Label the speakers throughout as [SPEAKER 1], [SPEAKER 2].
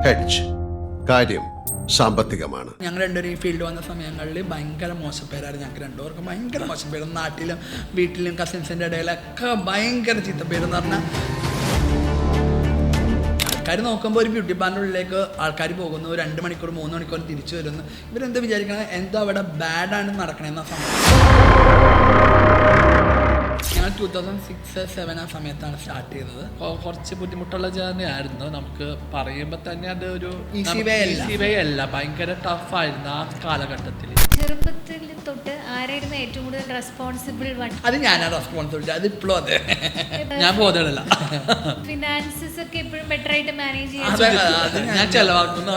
[SPEAKER 1] Hedge കാര്യം സാമ്പത്തികമാണ്.
[SPEAKER 2] ഞങ്ങൾ രണ്ടുപേരും ഈ ഫീൽഡ് വന്ന സമയങ്ങളിൽ ഭയങ്കര മോശപ്പേരായിരുന്നു. ഞങ്ങൾക്ക് രണ്ടുപേർക്കും ഭയങ്കര മോശപ്പേരും, നാട്ടിലും വീട്ടിലും കസിൻസിൻ്റെ ഇടയിലൊക്കെ ഭയങ്കര ചീത്തപ്പേരെന്ന് പറഞ്ഞാൽ ആൾക്കാർ നോക്കുമ്പോൾ ഒരു ബ്യൂട്ടി പാർലറിലേക്ക് ആൾക്കാർ പോകുന്നു, 2 മണിക്കൂർ 3 മണിക്കൂർ തിരിച്ചു വരുന്നു. ഇവരെന്ത് വിചാരിക്കണം, എന്തോ അവിടെ ബാഡാണ് നടക്കണമെന്ന സമയം. ഞങ്ങൾ 2006-07 ആ സമയത്താണ് സ്റ്റാർട്ട് ചെയ്തത്.
[SPEAKER 3] കുറച്ച് ബുദ്ധിമുട്ടുള്ള ജേർണി ആയിരുന്നു. നമുക്ക് പറയുമ്പോൾ തന്നെ അത് ഒരു
[SPEAKER 2] ഈസി വേ
[SPEAKER 3] അല്ല, ഭയങ്കര ടഫായിരുന്നു ആ കാലഘട്ടത്തിൽ.
[SPEAKER 4] ചെറുപ്പത്തിൽ തൊട്ട് ആരായിരുന്നു ഏറ്റവും കൂടുതൽ റെസ്പോൺസിബിൾ വൺ?
[SPEAKER 2] അത് ഞാനാണ് റെസ്പോൺസിബിലിറ്റി. അത് ഇപ്പോഴും അതെ,
[SPEAKER 3] ഞാൻ ബോധമല്ല.
[SPEAKER 4] ഫിനാൻസസ് ഒക്കെ എപ്പോഴും ബെറ്റർ ആയിട്ട് മാനേജ്
[SPEAKER 3] ഞാൻ ചെലവാക്കുന്നു,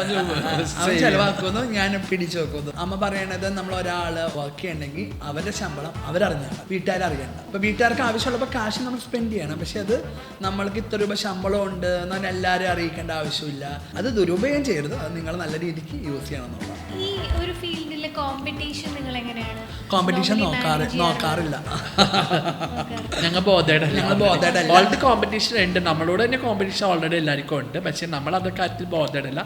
[SPEAKER 2] അവൻ ചെലവാക്കുന്നു, ഞാൻ പിടിച്ചു വെക്കുന്നു. അമ്മ പറയണത്, നമ്മൾ ഒരാൾ വർക്ക് ചെയ്യണമെങ്കിൽ അവരുടെ ശമ്പളം അവരറിഞ്ഞാൽ വീട്ടുകാരറിയണ്ട. അപ്പോൾ വീട്ടുകാർക്ക് ആവശ്യമുള്ളപ്പോൾ കാശ് നമ്മൾ സ്പെൻഡ് ചെയ്യണം. പക്ഷെ അത് നമ്മൾക്ക് ഇത്ര രൂപ ശമ്പളം ഉണ്ട് എന്ന് എല്ലാവരും അറിയിക്കേണ്ട ആവശ്യമില്ല. അത് ദുരുപയോഗം ചെയ്യരുത്. അത് നിങ്ങൾ നല്ല രീതിക്ക് യൂസ് ചെയ്യണം എന്നുള്ളതാണ്.
[SPEAKER 4] ഈ ഒരു ഫീൽഡിലെ കോമ്പറ്റീഷൻ നിങ്ങൾ എങ്ങനെയാണ്?
[SPEAKER 2] കോമ്പറ്റീഷൻ നോക്കാറില്ല.
[SPEAKER 3] ഞങ്ങൾ ബോധേഡല്ല.
[SPEAKER 2] ഓൾറെഡി
[SPEAKER 3] കോമ്പറ്റീഷൻ ഉണ്ട്, നമ്മളോട് തന്നെ കോമ്പറ്റീഷൻ ഓൾറെഡി എല്ലാവർക്കും ഉണ്ട്. പക്ഷെ നമ്മൾ അത് കാര്യത്തിൽ ബോധേഡല്ല.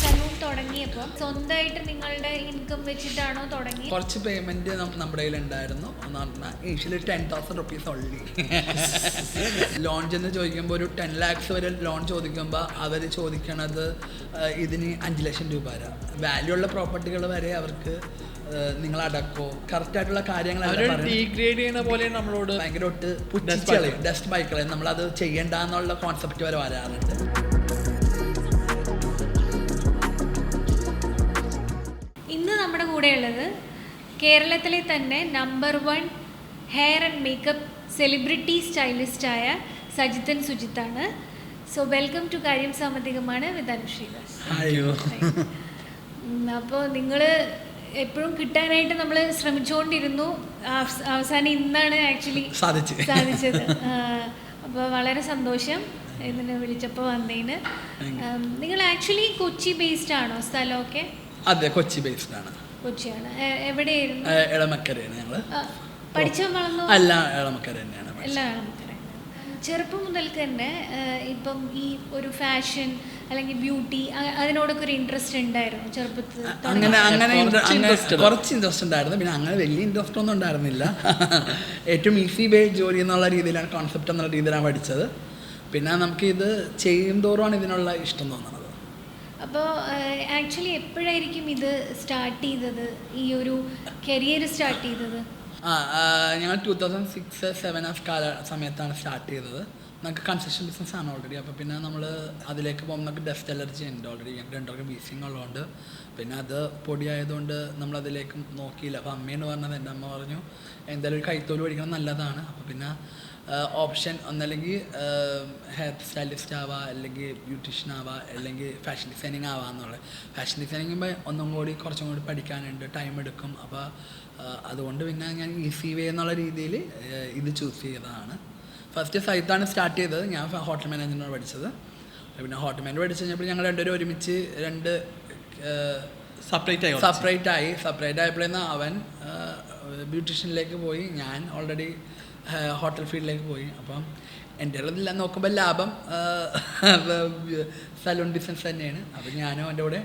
[SPEAKER 4] സലൂൺ തുടങ്ങിയപ്പോൾ സ്വന്തമായിട്ട് നിങ്ങളുടെ ഇൻകം വെച്ചിട്ടാണോ തുടങ്ങി?
[SPEAKER 2] കുറച്ച് പേയ്മെന്റ് നമ്മുടെ കയ്യിൽ ഉണ്ടായിരുന്നു. എന്ന് പറഞ്ഞാൽ യൂഷ്വലി 10,000 റുപ്പീസ് ഓൾറെഡി. ലോൺ ചെന്ന് ചോദിക്കുമ്പോൾ ഒരു 10 lakhs വരെ ലോൺ ചോദിക്കുമ്പോൾ അവർ ചോദിക്കണത് ഇതിന് 5 ലക്ഷം രൂപ വരെ വാല്യൂ ഉള്ള പ്രോപ്പർട്ടികൾ വരെ അവർക്ക് നിങ്ങൾ അടക്കോ കറക്റ്റായിട്ടുള്ള കാര്യങ്ങൾ
[SPEAKER 3] ഡീഗ്രേഡ് ചെയ്യുന്ന പോലെ നമ്മളോട്
[SPEAKER 2] ഭയങ്കര ഡസ്റ്റ് ബൈക്കുകളെ നമ്മളത് ചെയ്യണ്ട എന്നുള്ള കോൺസെപ്റ്റ് വരെ വരാറുണ്ട്.
[SPEAKER 4] ഇന്ന് നമ്മുടെ കൂടെയുള്ളത് കേരളത്തിലെ തന്നെ number 1 hair and makeup celebrity സ്റ്റൈലിസ്റ്റായ സജിതൻ സുജിത്താണ്. സോ വെൽക്കം ടു കാര്യം സാമ്പത്തികമാണ് വിത്ത് അനുശ്രീദാസ്. അപ്പോൾ നിങ്ങൾ എപ്പോഴും കിട്ടാനായിട്ട് നമ്മൾ ശ്രമിച്ചുകൊണ്ടിരുന്നു. അവസാനം ഇന്നാണ് ആക്ച്വലി സാധിച്ചത്. അപ്പോൾ വളരെ സന്തോഷം ഇതിന് വിളിച്ചപ്പോൾ വന്നതിന്. നിങ്ങൾ ആക്ച്വലി കൊച്ചി ബേസ്ഡ് ആണോ സ്ഥലമൊക്കെ?
[SPEAKER 2] അതെ, കൊച്ചി ബേസ്ഡ് ആണ്.
[SPEAKER 4] കൊച്ചിയാണ്. എവിടെയായിരുന്നു?
[SPEAKER 2] എളമക്കരയാണ്. ഞങ്ങൾ
[SPEAKER 4] പഠിച്ചോ വളർന്നോ?
[SPEAKER 2] അല്ല, എളമക്കര തന്നെയാണ്.
[SPEAKER 4] എല്ലാം എളമക്കര. ചെറുപ്പം മുതൽക്ക് തന്നെ ഇപ്പം ഈ ഒരു ഫാഷൻ അല്ലെങ്കിൽ ബ്യൂട്ടി അതിനോടൊക്കെ ഒരു ഇൻട്രസ്റ്റ് ഉണ്ടായിരുന്നു ചെറുപ്പത്തിൽ?
[SPEAKER 2] അങ്ങനെ കുറച്ച് ഇൻട്രസ്റ്റ് ഉണ്ടായിരുന്നു. പിന്നെ അങ്ങനെ വലിയ ഇൻട്രസ്റ്റ് ഒന്നും ഉണ്ടായിരുന്നില്ല. ഏറ്റവും ഈസി വേ ജോലി എന്നുള്ള രീതിയിലാണ്, കോൺസെപ്റ്റ് എന്നുള്ള രീതിയിലാണ് പഠിച്ചത്. പിന്നെ നമുക്ക് ഇത് ചെയ്യും തോറുമാണ് ഇതിനുള്ള ഇഷ്ടം തോന്നുന്നത്.
[SPEAKER 4] അപ്പോൾ ആക്ച്വലി എപ്പോഴായിരിക്കും ഇത് സ്റ്റാർട്ട് ചെയ്തത്, ഈ ഒരു കരിയർ സ്റ്റാർട്ട് ചെയ്തത്?
[SPEAKER 2] ഞങ്ങൾ 2006-07 സമയത്താണ് സ്റ്റാർട്ട് ചെയ്തത്. നമുക്ക് കൺസ്ട്രക്ഷൻ ബിസിനസ്സാണ് ഓൾറെഡി. അപ്പോൾ പിന്നെ നമ്മൾ അതിലേക്ക് പോകുമ്പോൾ നമുക്ക് ഡസ്റ്റ് അലർജി ഉണ്ട് ഓൾറെഡി. ഞങ്ങൾക്ക് 2 വീസിങ് ഉള്ളതുകൊണ്ട് പിന്നെ അത് പൊടിയായതുകൊണ്ട് നമ്മളതിലേക്ക് നോക്കിയില്ല. അപ്പോൾ അമ്മയെന്ന് പറഞ്ഞത്, എൻ്റെ അമ്മ പറഞ്ഞു എന്തായാലും ഒരു കൈത്തോല് പഠിക്കണം നല്ലതാണ്. അപ്പോൾ പിന്നെ ഓപ്ഷൻ ഒന്നല്ലെങ്കിൽ ഹെയർ സ്റ്റൈലിസ്റ്റ് ആവാം, അല്ലെങ്കിൽ ബ്യൂട്ടീഷ്യൻ ആവാം, അല്ലെങ്കിൽ ഫാഷൻ ഡിസൈനിങ് ആവാമെന്നുള്ളത്. ഫാഷൻ ഡിസൈനിങ് ഒന്നും കൂടി കുറച്ചും കൂടി പഠിക്കാനുണ്ട്, ടൈം എടുക്കും. അപ്പോൾ അതുകൊണ്ട് പിന്നെ ഞാൻ ഈസി വേ എന്നുള്ള രീതിയിൽ ഇത് ചൂസ് ചെയ്തതാണ്. ഫസ്റ്റ് സൈത്താണ് സ്റ്റാർട്ട് ചെയ്തത്. ഞാൻ ഹോട്ടൽ മാനേജ്മെൻറ്റാണ് പഠിച്ചത്. പിന്നെ ഹോട്ടൽ മാനേജ്മെൻറ്റ് പഠിച്ചു കഴിഞ്ഞപ്പോൾ ഞങ്ങൾ രണ്ടുപേരും ഒരുമിച്ച് സെപ്പറേറ്റ് ആയപ്പോഴേന്ന് അവൻ ബ്യൂട്ടീഷ്യനിലേക്ക് പോയി, ഞാൻ ഓൾറെഡി ഹോട്ടൽ ഫീൽഡിലേക്ക് പോയി. അപ്പം എൻ്റെ ഉള്ളതില്ല നോക്കുമ്പോൾ ലാഭം സലൂൺ ബിസിനസ് തന്നെയാണ്. അപ്പം ഞാനും എൻ്റെ കൂടെ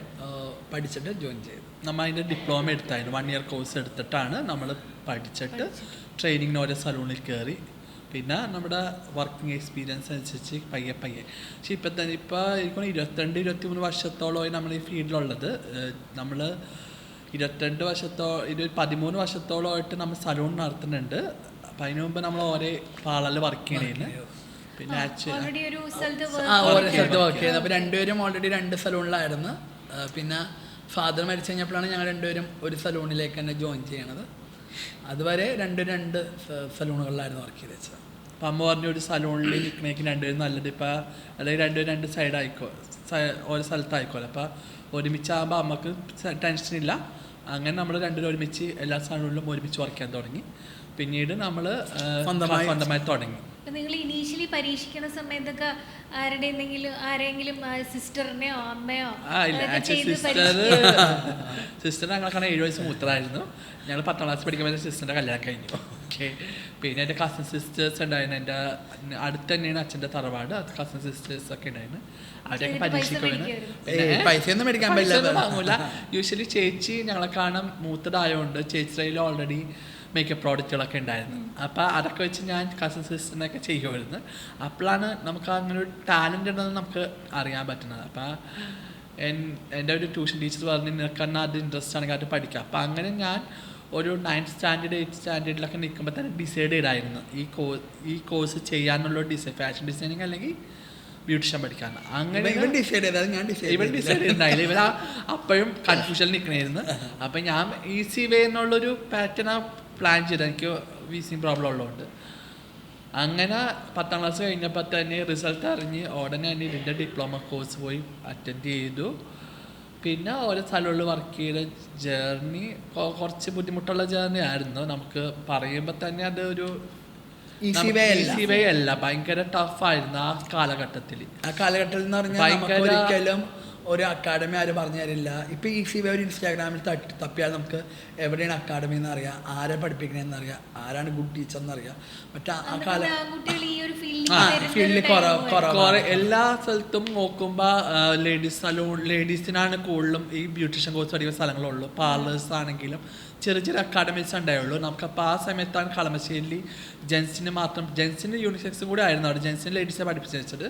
[SPEAKER 2] പഠിച്ചിട്ട് ജോയിൻ ചെയ്തു.
[SPEAKER 3] നമ്മൾ അതിൻ്റെ ഡിപ്ലോമ എടുത്തായിരുന്നു. 1 year കോഴ്സ് എടുത്തിട്ടാണ് നമ്മൾ പഠിച്ചിട്ട് ട്രെയിനിങ്ങിന് ഓരോ സലൂണിൽ കയറി. പിന്നെ നമ്മുടെ വർക്കിംഗ് എക്സ്പീരിയൻസ് അനുസരിച്ച് പയ്യെ പക്ഷേ ഇപ്പം തന്നെ ഇപ്പോൾ 22-23 വർഷത്തോളമായി നമ്മൾ ഈ ഫീൽഡിലുള്ളത്. നമ്മൾ 13 വർഷത്തോളമായിട്ട് നമ്മൾ സലൂൺ നടത്തുന്നുണ്ട്. അപ്പം അതിന് മുമ്പ് നമ്മൾ ഓരോ പാളറിൽ വർക്ക് ചെയ്യണേന്. പിന്നെ
[SPEAKER 2] ഓരോ സ്ഥലത്ത് വർക്ക് ചെയ്യുന്നത്. അപ്പോൾ രണ്ടുപേരും ഓൾറെഡി 2 സലൂണിലായിരുന്നു. പിന്നെ ഫാദർ മരിച്ചു കഴിഞ്ഞപ്പോഴാണ് ഞങ്ങൾ രണ്ടുപേരും ഒരു സലൂണിലേക്ക് തന്നെ ജോയിൻ ചെയ്യണത്. അതുവരെ 2 സലൂണുകളിലായിരുന്നു വർക്ക് ചെയ്ത് വെച്ചത്.
[SPEAKER 3] അപ്പം അമ്മ പറഞ്ഞു ഒരു സലൂണിൽ നിൽക്കണേക്ക് 2 പേരും നല്ലത്. ഇപ്പം അല്ലെങ്കിൽ 2 സൈഡ് ഓരോ സ്ഥലത്തായിക്കോളെ. അപ്പം ഒരുമിച്ചാകുമ്പോൾ അമ്മക്ക് ടെൻഷനില്ല. അങ്ങനെ നമ്മൾ 2 ഒരുമിച്ച് എല്ലാ സലൂണിലും ഒരുമിച്ച് വർക്ക് ചെയ്യാൻ തുടങ്ങി. പിന്നീട് നമ്മൾ സ്വന്തമായി തുടങ്ങി.
[SPEAKER 4] നിങ്ങൾ ഇനീഷ്യലി പരീക്ഷിക്കുന്ന സമയത്തൊക്കെ ആരെങ്കിലും സിസ്റ്ററിനെയോ അമ്മയോ
[SPEAKER 3] സിസ്റ്റർ ഞങ്ങൾക്കാണ് 7 വയസ്സ് മൂത്തതായിരുന്നു. ഞങ്ങൾ 10ാം ക്ലാസ് പഠിക്കുമ്പോൾ സിസ്റ്ററിൻ്റെ കല്യാണം കഴിഞ്ഞു. ഓക്കെ. പിന്നെ എൻ്റെ കസിൻ സിസ്റ്റേഴ്സ് ഉണ്ടായിരുന്നു. എൻ്റെ അടുത്ത് തന്നെയാണ് അച്ഛൻ്റെ തറവാട്. അത് കസിൻ സിസ്റ്റേഴ്സ് ഒക്കെ ഉണ്ടായിരുന്നു. അവരൊക്കെ പരീക്ഷിക്കുകയാണ്.
[SPEAKER 2] പൈസയൊന്നും മേടിക്കാൻ പറ്റില്ല,
[SPEAKER 3] വാങ്ങൂല. യൂഷ്വലി ചേച്ചി ഞങ്ങളെ കാണാൻ മൂത്തതായതുകൊണ്ട് ചേച്ചിയുടെ കയ്യിൽ ഓൾറെഡി മേക്കപ്പ് പ്രോഡക്റ്റുകളൊക്കെ ഉണ്ടായിരുന്നു. അപ്പോൾ അതൊക്കെ വെച്ച് ഞാൻ കസിൻ സിസ്റ്ററിനൊക്കെ ചെയ്യുമായിരുന്നു. അപ്പോഴാണ് നമുക്ക് അങ്ങനെ ഒരു ടാലൻ്റ് ഉണ്ടെന്ന് നമുക്ക് അറിയാൻ പറ്റുന്നത്. അപ്പോൾ എൻ്റെ ഒരു ട്യൂഷൻ ടീച്ചർ പറഞ്ഞ് നിനക്കെന്നെ അത് ഇൻട്രസ്റ്റ് ആണെങ്കിൽ അത് പഠിക്കാം. അപ്പോൾ അങ്ങനെ ഞാൻ ഒരു 9th സ്റ്റാൻഡേർഡ് 8th സ്റ്റാൻഡേർഡിലൊക്കെ നിൽക്കുമ്പോൾ തന്നെ ഡിസൈഡ് ചെയ്തായിരുന്നു ഈ കോഴ്സ് ചെയ്യാനുള്ള ഫാഷൻ ഡിസൈനിങ് അല്ലെങ്കിൽ ബ്യൂട്ടീഷ്യൻ പഠിക്കാൻ. അങ്ങനെ ഇവൻ ഡിസൈഡ് ചെയ്തിട്ടുണ്ടായില്ല. ഇവർ അപ്പോഴും കൺഫ്യൂഷനിൽ നിൽക്കണമായിരുന്നു. അപ്പം ഞാൻ ഈസി വേ എന്നുള്ളൊരു പാറ്റേണാണ് പ്ലാൻ ചെയ്തത്. എനിക്ക് വീസിങ് പ്രോബ്ലം ഉള്ളതുകൊണ്ട് അങ്ങനെ 10ാം ക്ലാസ് കഴിഞ്ഞപ്പോൾ തന്നെ റിസൾട്ട് അറിഞ്ഞ് ഉടനെ തന്നെ ഇതിൻ്റെ ഡിപ്ലോമ കോഴ്സ് പോയി അറ്റൻഡ് ചെയ്തു. പിന്നെ ഓരോ സ്ഥലങ്ങളിൽ വർക്ക് ചെയ്ത ജേർണി കുറച്ച് ബുദ്ധിമുട്ടുള്ള ജേർണി ആയിരുന്നു. നമുക്ക് പറയുമ്പോൾ തന്നെ അതൊരു ഈസി വേ അല്ല, ഭയങ്കര ടഫായിരുന്നു ആ കാലഘട്ടത്തിൽ.
[SPEAKER 2] എന്ന് പറഞ്ഞാൽ ഒരിക്കലും ഒരു അക്കാഡമി ആരും പറഞ്ഞു തരില്ല. ഇപ്പം ഈസി വേ ഒരു ഇൻസ്റ്റാഗ്രാമിൽ തപ്പിയാൽ നമുക്ക് എവിടെയാണ് അക്കാഡമി എന്ന് അറിയാം, ആരെ പഠിപ്പിക്കണമെന്ന് അറിയാം, ആരാണ് ഗുഡ് ടീച്ചർ എന്നറിയാം. മറ്റേ ആ ഫീൽഡിൽ കുറവ്
[SPEAKER 3] എല്ലാ സ്ഥലത്തും നോക്കുമ്പോൾ ലേഡീസിനാണ് കൂടുതലും ഈ ബ്യൂട്ടീഷ്യൻ കോഴ്സ് പഠിക്കുന്ന സ്ഥലങ്ങളുള്ളൂ. പാർലേഴ്സ് ആണെങ്കിലും ചെറിയ അക്കാഡമീസ് ഉണ്ടായുള്ളൂ. നമുക്കപ്പോൾ ആ സമയത്താണ് കളമശ്ശേരിയിൽ ജെൻസിന് യൂണിസെക്സും കൂടെ ആയിരുന്നു അവിടെ. ജെൻസിന് ലേഡീസെ പഠിപ്പിച്ച് വെച്ചത്.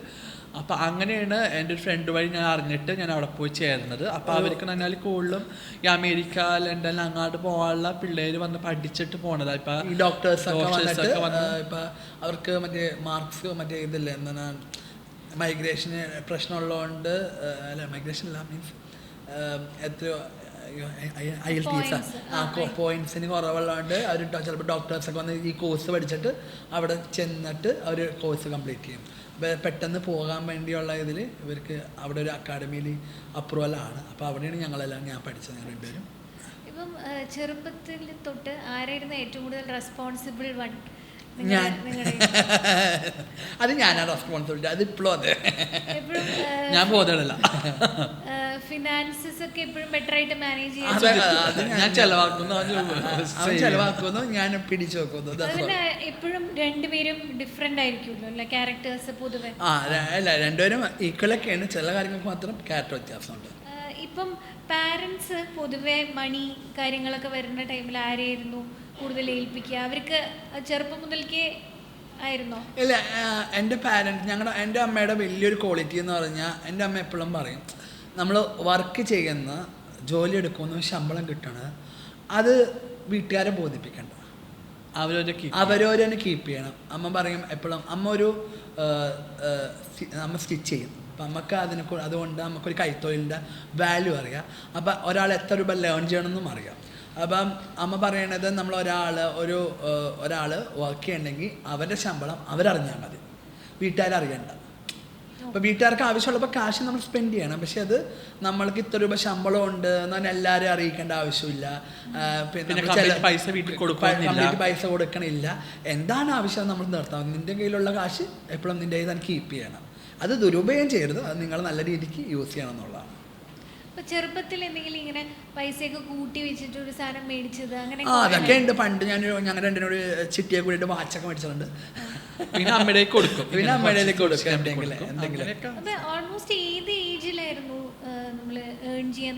[SPEAKER 3] അപ്പോൾ അങ്ങനെയാണ് എൻ്റെ ഒരു ഫ്രണ്ട് വഴി ഞാൻ അറിഞ്ഞിട്ട് ഞാൻ അവിടെ പോയി ചേർന്നത്. അപ്പോൾ അവർക്ക് പറഞ്ഞാൽ കൂടുതലും ഈ അമേരിക്ക, ലണ്ടൻ അങ്ങോട്ട് പോകാനുള്ള പിള്ളേർ വന്ന് പഠിച്ചിട്ട് പോണതാണ്. ഇപ്പം
[SPEAKER 2] ഈ ഡോക്ടേഴ്സൊക്കെ വന്ന് ഇപ്പം അവർക്ക് മറ്റേ മാർക്സ് മറ്റേ ഇതില്ലേ എന്താണ് മൈഗ്രേഷന് പ്രശ്നമുള്ളതുകൊണ്ട് അല്ല മൈഗ്രേഷൻ അല്ല മീൻസ് എത്രയോ IELTS പോയിന്റ്സിന് കുറവുള്ളതുകൊണ്ട് അവർ ചിലപ്പോൾ ഡോക്ടേഴ്സൊക്കെ വന്ന് ഈ കോഴ്സ് പഠിച്ചിട്ട് അവിടെ ചെന്നിട്ട് അവർ കോഴ്സ് കംപ്ലീറ്റ് ചെയ്യും. പെട്ടെന്ന് പോകാൻ വേണ്ടിയുള്ള ഇതിൽ ഇവർക്ക് അവിടെ ഒരു അക്കാഡമിയിൽ അപ്രൂവലാണ്. അപ്പോൾ അവിടെയാണ് ഞാൻ പഠിച്ചത്. ഞങ്ങൾ രണ്ടുപേരും.
[SPEAKER 4] ഇപ്പം ചെറുപ്പത്തിൽ തൊട്ട് ആരായിരുന്നു ഏറ്റവും കൂടുതൽ റെസ്പോൺസിബിൾ വൺ?
[SPEAKER 2] അത് ഞാനാണ് റെസ്പോൺസിബിലിറ്റി. അതിപ്പോഴും അതെ,
[SPEAKER 3] ഞാൻ ബോധമല്ല.
[SPEAKER 4] ഫിനാൻസസ് ഒക്കെ എപ്പോഴും ബെറ്റർ ആയിട്ട് മാനേജ് ചെയ്യാൻ
[SPEAKER 3] ഞാൻ
[SPEAKER 2] ചെലവാക്കുന്നു, ഞാൻ പിടിച്ചു വെക്കുന്നു.
[SPEAKER 4] അതിന് എപ്പോഴും രണ്ടുപേരും ഡിഫറെന്റ് ആയിരിക്കുമല്ലോ അല്ലെ ക്യാരക്ടേഴ്സ് പൊതുവെ?
[SPEAKER 2] അല്ല രണ്ടുപേരും ഈക്വലൊക്കെയാണ്, ചില കാര്യങ്ങൾക്ക് മാത്രം ക്യാരക്ടർ വ്യത്യാസമുണ്ട്.
[SPEAKER 4] ഇപ്പം പാരൻസ് പൊതുവെ മണി കാര്യങ്ങളൊക്കെ വരുന്ന ടൈമിൽ ആരെയായിരുന്നു കൂടുതൽ ഏൽപ്പിക്കുക? അവർക്ക് ചെറുപ്പം മുതൽക്കേ ആയിരുന്നോ?
[SPEAKER 2] ഇല്ല, എൻ്റെ പാരൻസ് എൻ്റെ അമ്മയുടെ വലിയൊരു ക്വാളിറ്റി എന്ന് പറഞ്ഞാൽ എൻ്റെ അമ്മ എപ്പോഴും പറയും, നമ്മൾ വർക്ക് ചെയ്യുന്ന ജോലി എടുക്കുന്ന ശമ്പളം കിട്ടണത് അത് വീട്ടുകാരെ ബോധിപ്പിക്കണ്ട, അവരവരെ കീപ്പ് ചെയ്യണം. അമ്മ പറയും എപ്പോഴും, അമ്മ സ്റ്റിച്ച് ചെയ്യും. അപ്പം നമുക്ക് അതുകൊണ്ട് നമുക്കൊരു കൈത്തൊഴിലിൻ്റെ വാല്യൂ അറിയാം. അപ്പം ഒരാൾ എത്ര രൂപ ലേൺ ചെയ്യണമെന്നും അറിയാം. അപ്പം അമ്മ പറയണത് നമ്മൾ ഒരാൾ വർക്ക് ചെയ്യണമെങ്കിൽ അവരുടെ ശമ്പളം അവരറിഞ്ഞാൽ മതി, വീട്ടുകാരറിയണ്ട. അപ്പോൾ വീട്ടുകാർക്ക് ആവശ്യമുള്ളപ്പോൾ കാശ് നമ്മൾ സ്പെൻഡ് ചെയ്യണം. പക്ഷെ അത് നമ്മൾക്ക് ഇത്ര രൂപ ശമ്പളം ഉണ്ട് എന്ന് പറഞ്ഞാൽ എല്ലാവരും അറിയിക്കേണ്ട ആവശ്യമില്ല. പൈസ കൊടുക്കണില്ല. എന്താണ് ആവശ്യം നമ്മൾ നിർത്താം. നിൻ്റെ കയ്യിലുള്ള കാശ് എപ്പോഴും നിൻ്റെ കയ്യിൽ തന്നെ കീപ്പ് ചെയ്യണം. അത് ദുരുപയോഗം ചെയ്യരുത്, അത് നിങ്ങൾ നല്ല രീതിക്ക് യൂസ് ചെയ്യണം എന്നുള്ളതാണ്.
[SPEAKER 4] അപ്പോൾ ചെറുപ്പത്തിൽ എന്തെങ്കിലും ഇങ്ങനെ പൈസയൊക്കെ കൂട്ടി വെച്ചിട്ട് ഒരു സാധനം മേടിച്ചത് അങ്ങനെ?
[SPEAKER 2] അതൊക്കെ ഉണ്ട്. പണ്ട് ഞങ്ങൾ രണ്ടിനോട് ചിട്ടിയെ കൂടിയിട്ട് വാച്ചൊക്കെ മേടിച്ചിട്ടുണ്ട്.
[SPEAKER 3] പിന്നെ അമ്മയിലേക്ക് കൊടുക്കും.
[SPEAKER 4] ഓൾമോസ്റ്റ് ഏത് ഏജിലായിരുന്നു നമ്മൾ ഏൺ ചെയ്യാൻ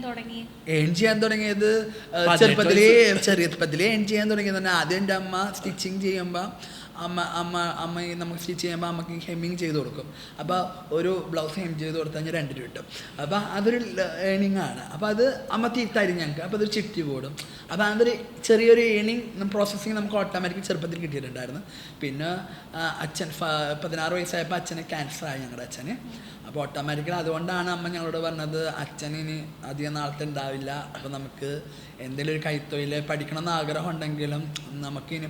[SPEAKER 2] തുടങ്ങിയത്? ചെറുപ്പത്തിലേ ഏൺ ചെയ്യാൻ തുടങ്ങിയത്. ആദ്യം എൻ്റെ അമ്മ സ്റ്റിച്ചിങ് ചെയ്യുമ്പോൾ അമ്മ നമുക്ക് സ്റ്റിച്ച് ചെയ്യുമ്പോൾ അമ്മക്ക് ഹെമ്മിങ് ചെയ്ത് കൊടുക്കും. അപ്പോൾ ഒരു ബ്ലൗസ് ഹെം ചെയ്ത് കൊടുത്താൽ കഴിഞ്ഞാൽ 2 രൂപ കിട്ടും. അപ്പോൾ അതൊരു ഏണിംഗ് ആണ്. അപ്പോൾ അത് അമ്മ തരും ഞങ്ങൾക്ക്. അപ്പോൾ അതൊരു ചിട്ടി കൂടും. അപ്പോൾ അതൊരു ചെറിയൊരു ഏണിംഗ് പ്രോസസ്സിങ് നമുക്ക് ഓട്ടോമാറ്റിക് ചെറുപ്പത്തിൽ കിട്ടിയിട്ടുണ്ടായിരുന്നു. പിന്നെ അച്ഛൻ 16 വയസ്സായപ്പോൾ അച്ഛന് ക്യാൻസറായി, ഞങ്ങളുടെ അച്ഛന്. അപ്പോൾ ഓട്ടോമാറ്റിക്കലി അതുകൊണ്ടാണ് അമ്മ ഞങ്ങളോട് പറഞ്ഞത് അച്ഛനിന് അധികം നാളത്തെ ഉണ്ടാവില്ല, അപ്പോൾ നമുക്ക് എന്തെങ്കിലും ഒരു കൈത്തൊഴിൽ പഠിക്കണമെന്ന് ആഗ്രഹം ഉണ്ടെങ്കിലും നമുക്കിനി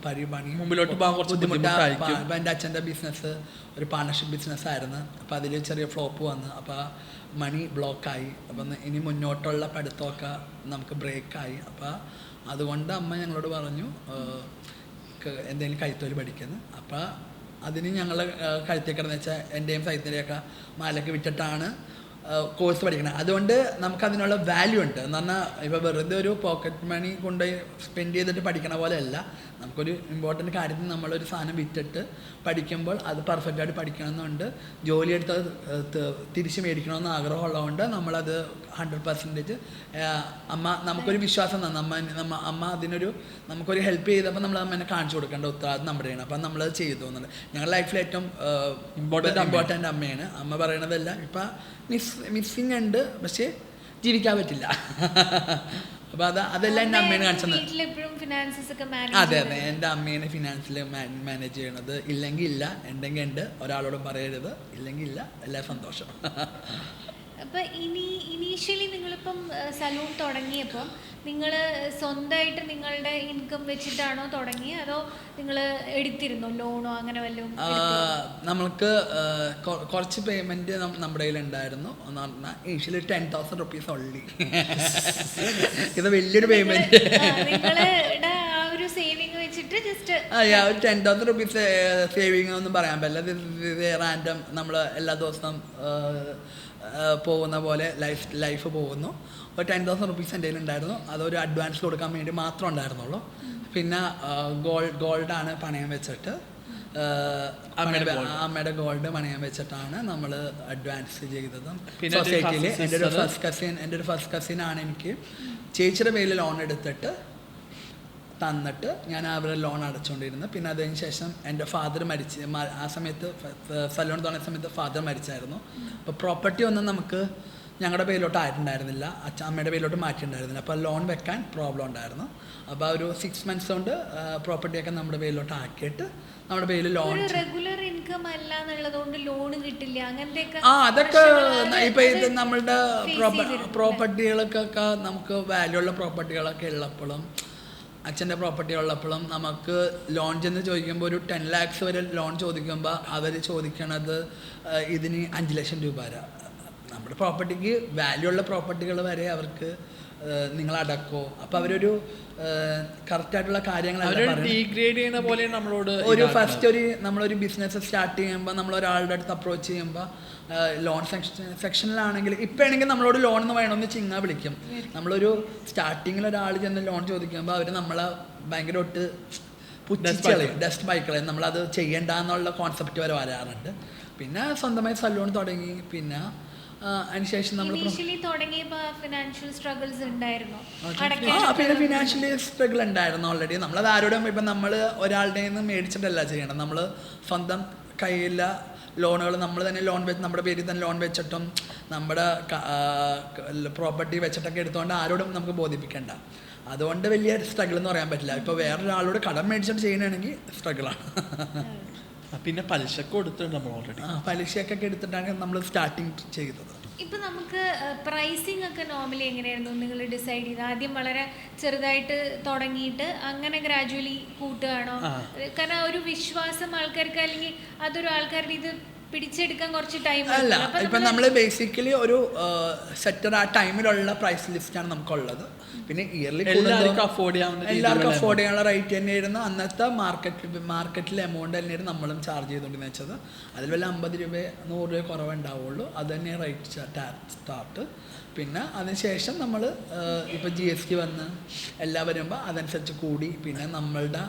[SPEAKER 2] പണി മുമ്പിലോട്ട് പോകാൻ കുറച്ച് ബുദ്ധിമുട്ടായിരിക്കും. അപ്പോൾ എൻ്റെ അച്ഛൻ്റെ ബിസിനസ് ഒരു പാർട്ണർഷിപ്പ് ബിസിനസ്സായിരുന്നു. അപ്പോൾ അതിൽ ചെറിയ ഫ്ലോപ്പ് വന്നു. അപ്പോൾ മണി ബ്ലോക്കായി. അപ്പം ഇനി മുന്നോട്ടുള്ള പഠിത്തമൊക്കെ നമുക്ക് ബ്രേക്കായി. അപ്പോൾ അതുകൊണ്ട് അമ്മ ഞങ്ങളോട് പറഞ്ഞു എന്തെങ്കിലും കൈത്തൊഴിൽ പഠിക്കുന്നത്. അപ്പോൾ അതിന് ഞങ്ങൾ കഴുത്തിൽ കിടന്ന് വെച്ചാൽ എൻ്റെയും സൈത്തിൻ്റെയൊക്കെ മാലൊക്കെ വിറ്റിട്ടാണ് കോഴ്സ് പഠിക്കണം. അതുകൊണ്ട് നമുക്കതിനുള്ള വാല്യൂ ഉണ്ട് എന്ന് പറഞ്ഞാൽ ഇപ്പോൾ വെറുതെ ഒരു പോക്കറ്റ് മണി കൊണ്ടുപോയി സ്പെൻഡ് ചെയ്തിട്ട് പഠിക്കണ പോലെ അല്ല. നമുക്കൊരു ഇമ്പോർട്ടൻറ്റ് കാര്യത്തിൽ നമ്മളൊരു സാധനം വിറ്റിട്ട് പഠിക്കുമ്പോൾ അത് പെർഫെക്റ്റായിട്ട് പഠിക്കണമെന്നുണ്ട്, ജോലിയെടുത്ത് തിരിച്ച് മേടിക്കണമെന്ന് ആഗ്രഹമുള്ളതുകൊണ്ട് നമ്മളത് 100% നമുക്കൊരു വിശ്വാസം തന്നു. അമ്മ അതിനൊരു നമുക്കൊരു ഹെൽപ്പ് ചെയ്തപ്പോൾ നമ്മൾ അമ്മേനെ കാണിച്ചു കൊടുക്കേണ്ട ഉത്തരവാദിത്വം നമ്മുടെയാണ്. അപ്പം നമ്മളത് ചെയ്തു തോന്നുന്നുണ്ട്. ഞങ്ങളുടെ ലൈഫിൽ ഏറ്റവും ഇമ്പോർട്ടൻ്റ് അമ്മയാണ്. അമ്മ പറയണതെല്ലാം ഇപ്പം മിസ്സിങ് ഉണ്ട്, പക്ഷേ ജീവിക്കാൻ പറ്റില്ല. അപ്പോൾ അതെല്ലാം എൻ്റെ അമ്മേനെ കാണിച്ചത്. അതെ, എൻ്റെ അമ്മേനെ ഫിനാൻസിൽ മാനേജ് ചെയ്യണത്. ഇല്ലെങ്കിൽ ഇല്ല, ഉണ്ടെങ്കിൽ ഉണ്ട്, ഒരാളോടും പറയരുത്. ഇല്ലെങ്കിൽ ഇല്ല, എല്ലാ സന്തോഷം.
[SPEAKER 4] അപ്പോൾ ഇനീഷ്യലി നിങ്ങളിപ്പം സലൂൺ തുടങ്ങിയപ്പോൾ നിങ്ങൾ സ്വന്തമായിട്ട് നിങ്ങളുടെ ഇൻകം വെച്ചിട്ടാണോ തുടങ്ങിയത്, അതോ നിങ്ങൾ എടുത്തിരുന്നോ ലോണോ അങ്ങനെ വല്ലതും?
[SPEAKER 2] നമ്മൾക്ക് കുറച്ച് പേയ്മെൻറ്റ് നമ്മുടെ കയ്യിലുണ്ടായിരുന്നു. എന്ന് പറഞ്ഞാൽ ഇനീഷ്യലി 10,000 rupees ഉള്ളി. ഇത് വലിയൊരു പേയ്മെൻറ്റ്.
[SPEAKER 4] നിങ്ങളുടെ ആ ഒരു സേവിങ് വെച്ചിട്ട് ജസ്റ്റ്
[SPEAKER 2] 10,000 rupees സേവിങ് ഒന്നും പറയാൻ പറ്റില്ല. റാൻഡം നമ്മൾ എല്ലാ ദിവസവും പോകുന്ന പോലെ ലൈഫ് പോകുന്നു. ഒരു 10,000 rupees എൻ്റെ കയ്യിലുണ്ടായിരുന്നു. അതൊരു അഡ്വാൻസ് കൊടുക്കാൻ വേണ്ടി മാത്രം ഉണ്ടായിരുന്നുള്ളൂ. പിന്നെ ഗോൾഡാണ് പണയം വെച്ചിട്ട്, അമ്മയുടെ ഗോൾഡ് പണയം വെച്ചിട്ടാണ് നമ്മൾ അഡ്വാൻസ് ചെയ്തത് സൊസൈറ്റിയിൽ. എൻ്റെ ഒരു ഫസ്റ്റ് കസിനാണ് എനിക്ക് ചേച്ചിയുടെ പേരിൽ ലോൺ എടുത്തിട്ട് തന്നിട്ട് ഞാൻ അവരുടെ ലോൺ അടച്ചുകൊണ്ടിരുന്നത്. പിന്നെ അതിന് ശേഷം എൻ്റെ ഫാദർ ആ സമയത്ത് സലൂൺ തുടങ്ങിയ സമയത്ത് ഫാദർ മരിച്ചായിരുന്നു. അപ്പോൾ പ്രോപ്പർട്ടി ഒന്നും നമുക്ക് ഞങ്ങളുടെ പേരിലോട്ട് ആയിട്ടുണ്ടായിരുന്നില്ല, അമ്മയുടെ പേരിലോട്ട് മാറ്റിയിട്ടുണ്ടായിരുന്നില്ല. അപ്പോൾ ലോൺ വെക്കാൻ പ്രോബ്ലം ഉണ്ടായിരുന്നു. അപ്പോൾ ഒരു 6 months കൊണ്ട് പ്രോപ്പർട്ടിയൊക്കെ നമ്മുടെ പേരിലോട്ട് ആക്കിയിട്ട് നമ്മുടെ പേരിൽ ലോൺ.
[SPEAKER 4] റെഗുലർ ഇൻകം അല്ല എന്നുള്ളതുകൊണ്ട് ലോൺ കിട്ടില്ല അങ്ങനത്തെ
[SPEAKER 2] അതൊക്കെ ഇപ്പം ഇത് നമ്മളുടെ പ്രോപ്പർട്ടികൾക്കൊക്കെ നമുക്ക് വാല്യൂ ഉള്ള പ്രോപ്പർട്ടികളൊക്കെ ഉള്ളപ്പോഴും അച്ഛൻ്റെ പ്രോപ്പർട്ടി ഉള്ളപ്പോഴും നമുക്ക് ലോൺ ചെന്ന് ചോദിക്കുമ്പോൾ ഒരു 10 lakhs വരെ ലോൺ ചോദിക്കുമ്പോൾ അവർ ചോദിക്കണത് ഇതിന് 5 ലക്ഷം രൂപ വരെ. നമ്മുടെ പ്രോപ്പർട്ടിക്ക് വാല്യൂ ഉള്ള പ്രോപ്പർട്ടികൾ വരെ അവർക്ക് നിങ്ങൾ അടക്കോ. അപ്പോൾ അവരൊരു കറക്റ്റായിട്ടുള്ള കാര്യങ്ങൾ
[SPEAKER 3] നമ്മളോട്
[SPEAKER 2] ഫസ്റ്റ് നമ്മളൊരു ബിസിനസ് സ്റ്റാർട്ട് ചെയ്യുമ്പോൾ നമ്മൾ ഒരാളുടെ അടുത്ത് അപ്രോച്ച് ചെയ്യുമ്പോൾ ലോൺ സെക്ഷനിലാണെങ്കിൽ ഇപ്പം ആണെങ്കിൽ നമ്മളോട് ലോൺ എന്ന് വേണമെന്ന് ചിങ്ങ വിളിക്കും. നമ്മളൊരു സ്റ്റാർട്ടിങ്ങിൽ ഒരാൾ ചെന്ന് ലോൺ ചോദിക്കുമ്പോൾ അവർ നമ്മളെ ഭയങ്കരമായിട്ട് പുച്ഛിച്ചളയും, ഡസ്റ്റ് ബൈക്കളയും, നമ്മളത് ചെയ്യണ്ട എന്നുള്ള കോൺസെപ്റ്റ് വരെ വരാറുണ്ട്. പിന്നെ സ്വന്തമായി സലൂൺ തുടങ്ങി. പിന്നെ അതിനുശേഷം നമ്മൾ
[SPEAKER 4] ഫിനാൻഷ്യൽ സ്ട്രഗിൾസ് ഉണ്ടായിരുന്നു.
[SPEAKER 2] പിന്നെ ഫിനാൻഷ്യലി സ്ട്രഗിൾ ഉണ്ടായിരുന്നു ഓൾറെഡി. നമ്മളത് ആരോടും ഇപ്പം നമ്മൾ ഒരാളുടെ നിന്ന് മേടിച്ചിട്ടല്ല ചെയ്യണം. നമ്മൾ സ്വന്തം കയ്യിലുള്ള ലോണുകൾ നമ്മൾ തന്നെ ലോൺ വെച്ച് നമ്മുടെ പേരിൽ തന്നെ ലോൺ വെച്ചിട്ടും നമ്മുടെ പ്രോപ്പർട്ടി വെച്ചിട്ടൊക്കെ എടുത്തുകൊണ്ട് ആരോടും നമുക്ക് ബോധിപ്പിക്കണ്ട. അതുകൊണ്ട് വലിയ സ്ട്രഗിൾ എന്ന് പറയാൻ പറ്റില്ല. ഇപ്പോൾ വേറൊരാളോട് കടം മേടിച്ചിട്ട് ചെയ്യണമെങ്കിൽ സ്ട്രഗിളാണ്.
[SPEAKER 3] പിന്നെ പലിശക്ക് കൊടുത്തിട്ടുണ്ട് നമ്മൾ ഓൾറെഡി.
[SPEAKER 2] പലിശയൊക്കെ എടുത്തിട്ടാണ് നമ്മൾ സ്റ്റാർട്ടിങ് ചെയ്തത്.
[SPEAKER 4] ഇപ്പം നമുക്ക് പ്രൈസിങ് ഒക്കെ നോർമലി എങ്ങനെയായിരുന്നു നിങ്ങൾ ഡിസൈഡ് ചെയ്ത്? ആദ്യം വളരെ ചെറുതായിട്ട് തുടങ്ങിയിട്ട് അങ്ങനെ ഗ്രാജുവലി കൂട്ടുകയാണോ? കാരണം ഒരു വിശ്വാസം ആൾക്കാർക്ക്, അല്ലെങ്കിൽ അതൊരു ആൾക്കാരുടെ ഇത് പിടിച്ചെടുക്കാൻ കുറച്ച് ടൈം
[SPEAKER 2] അല്ല. ഇപ്പം നമ്മൾ ബേസിക്കലി ഒരു സെറ്റർ ആ ടൈമിലുള്ള പ്രൈസ് ലിസ്റ്റാണ് നമുക്കുള്ളത്. പിന്നെ ഇയർലി
[SPEAKER 3] എല്ലാവർക്കും അഫോർഡ്
[SPEAKER 2] ചെയ്യാനുള്ള റേറ്റ് തന്നെയായിരുന്നു അന്നത്തെ മാർക്കറ്റിലെ എമൗണ്ട് തന്നെയായിരുന്നു നമ്മളും ചാർജ് ചെയ്തുകൊണ്ടിരുന്നത് വെച്ചത്. അതിൽ വല്ല 50 രൂപ 100 രൂപ കുറവുണ്ടാവുള്ളൂ. അത് തന്നെയാണ് റേറ്റ് സ്റ്റാർട്ട്. പിന്നെ അതിനുശേഷം നമ്മൾ ഇപ്പോൾ GST വന്ന് എല്ലാം വരുമ്പോൾ അതനുസരിച്ച് കൂടി. പിന്നെ നമ്മളുടെ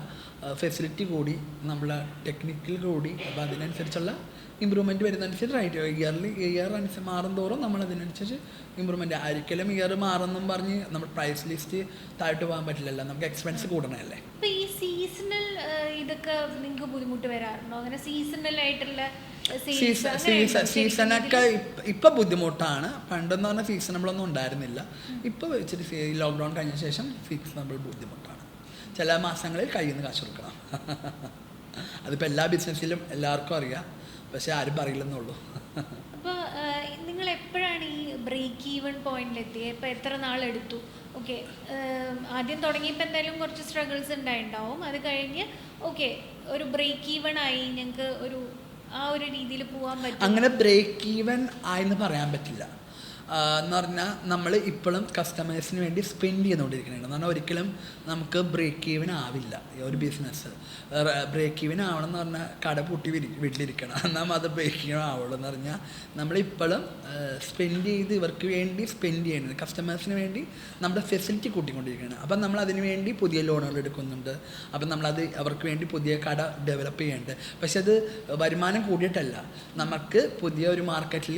[SPEAKER 2] ഫെസിലിറ്റി കൂടി, നമ്മളെ ടെക്നിക്കൽ കൂടി. അപ്പോൾ അതിനനുസരിച്ചുള്ള ഇമ്പ്രൂവ്മെൻറ്റ് വരുന്നതനുസരിച്ച് റൈറ്റ് ഇയർ മാറും തോറും നമ്മൾ അതിനനുസരിച്ച് ഇമ്പ്രൂവ്മെൻറ്റ്. ഒരിക്കലും ഇയർ മാറുമെന്നും പറഞ്ഞ് നമ്മൾ പ്രൈസ് ലിസ്റ്റ് താഴ്ത്തു പോകാൻ പറ്റില്ലല്ലോ, നമുക്ക് എക്സ്പെൻസ് കൂടണമല്ലേ.
[SPEAKER 4] ഇപ്പോൾ ഈ സീസണൽ ഇതൊക്കെ നിങ്ങൾക്ക് ബുദ്ധിമുട്ട് വരാറുണ്ടോ? അങ്ങനെ സീസണൽ ആയിട്ടുള്ള
[SPEAKER 2] സീസണൊക്കെ ഇപ്പം ബുദ്ധിമുട്ടാണ്. പണ്ടെന്ന് പറഞ്ഞാൽ സീസണബിളൊന്നും ഉണ്ടായിരുന്നില്ല. ഇപ്പോൾ ഇച്ചിരി ലോക്ക്ഡൗൺ കഴിഞ്ഞ ശേഷം സീസണബിൾ ബുദ്ധിമുട്ടാണ്. ചില മാസങ്ങളിൽ കയ്യിൽ നിന്ന് കാശ് കൊടുക്കണം. അതിപ്പോൾ എല്ലാ ബിസിനസ്സിലും എല്ലാവർക്കും അറിയാം, പക്ഷെ ആരും പറയില്ലെന്നുള്ളൂ.
[SPEAKER 4] അപ്പോൾ നിങ്ങൾ എപ്പോഴാണ് ഈ ബ്രേക്ക് ഈവൻ പോയിന്റിലെത്തിയത്? ഇപ്പോൾ എത്ര നാളെടുത്തു? ഓക്കെ, ആദ്യം തുടങ്ങിയപ്പോൾ എന്തായാലും കുറച്ച് സ്ട്രഗിൾസ് ഉണ്ടായിട്ടുണ്ടാവും. അത് കഴിഞ്ഞ് ഓക്കെ ഒരു ബ്രേക്ക് ഈവൻ ആയി, ഞങ്ങൾക്ക് ഒരു ആ ഒരു രീതിയിൽ പോകാൻ പറ്റും?
[SPEAKER 2] അങ്ങനെ ബ്രേക്ക് ഈവൻ ആയെന്ന് പറയാൻ പറ്റില്ല. എന്ന് പറഞ്ഞാൽ നമ്മൾ ഇപ്പോഴും കസ്റ്റമേഴ്സിന് വേണ്ടി സ്പെൻഡ് ചെയ്തുകൊണ്ടിരിക്കുന്നുണ്ട്. എന്ന് പറഞ്ഞാൽ ഒരിക്കലും നമുക്ക് ബ്രേക്ക് ഈവൻ ആവില്ല ഒരു ബിസിനസ്. ബ്രേക്ക് ഈവൻ ആവണം എന്ന് പറഞ്ഞാൽ കട പൂട്ടി വീട്ടിലിരിക്കണം, എന്നാൽ അത് ബ്രേക്ക് ഈവൻ ആവുള്ളൂ. എന്ന് പറഞ്ഞാൽ നമ്മളിപ്പോഴും സ്പെൻഡ് ചെയ്ത് ഇവർക്ക് വേണ്ടി സ്പെൻഡ് ചെയ്യുന്നത്, കസ്റ്റമേഴ്സിന് വേണ്ടി നമ്മുടെ ഫെസിലിറ്റി കൂട്ടിക്കൊണ്ടിരിക്കുകയാണ്. അപ്പം നമ്മൾ അതിന് വേണ്ടി പുതിയ ലോണുകൾ എടുക്കുന്നുണ്ട്. അപ്പം നമ്മളത് അവർക്ക് വേണ്ടി പുതിയ കട ഡെവലപ്പ് ചെയ്യുന്നുണ്ട്. പക്ഷെ അത് വരുമാനം കൂടിയിട്ടല്ല, നമുക്ക് പുതിയ ഒരു മാർക്കറ്റിൽ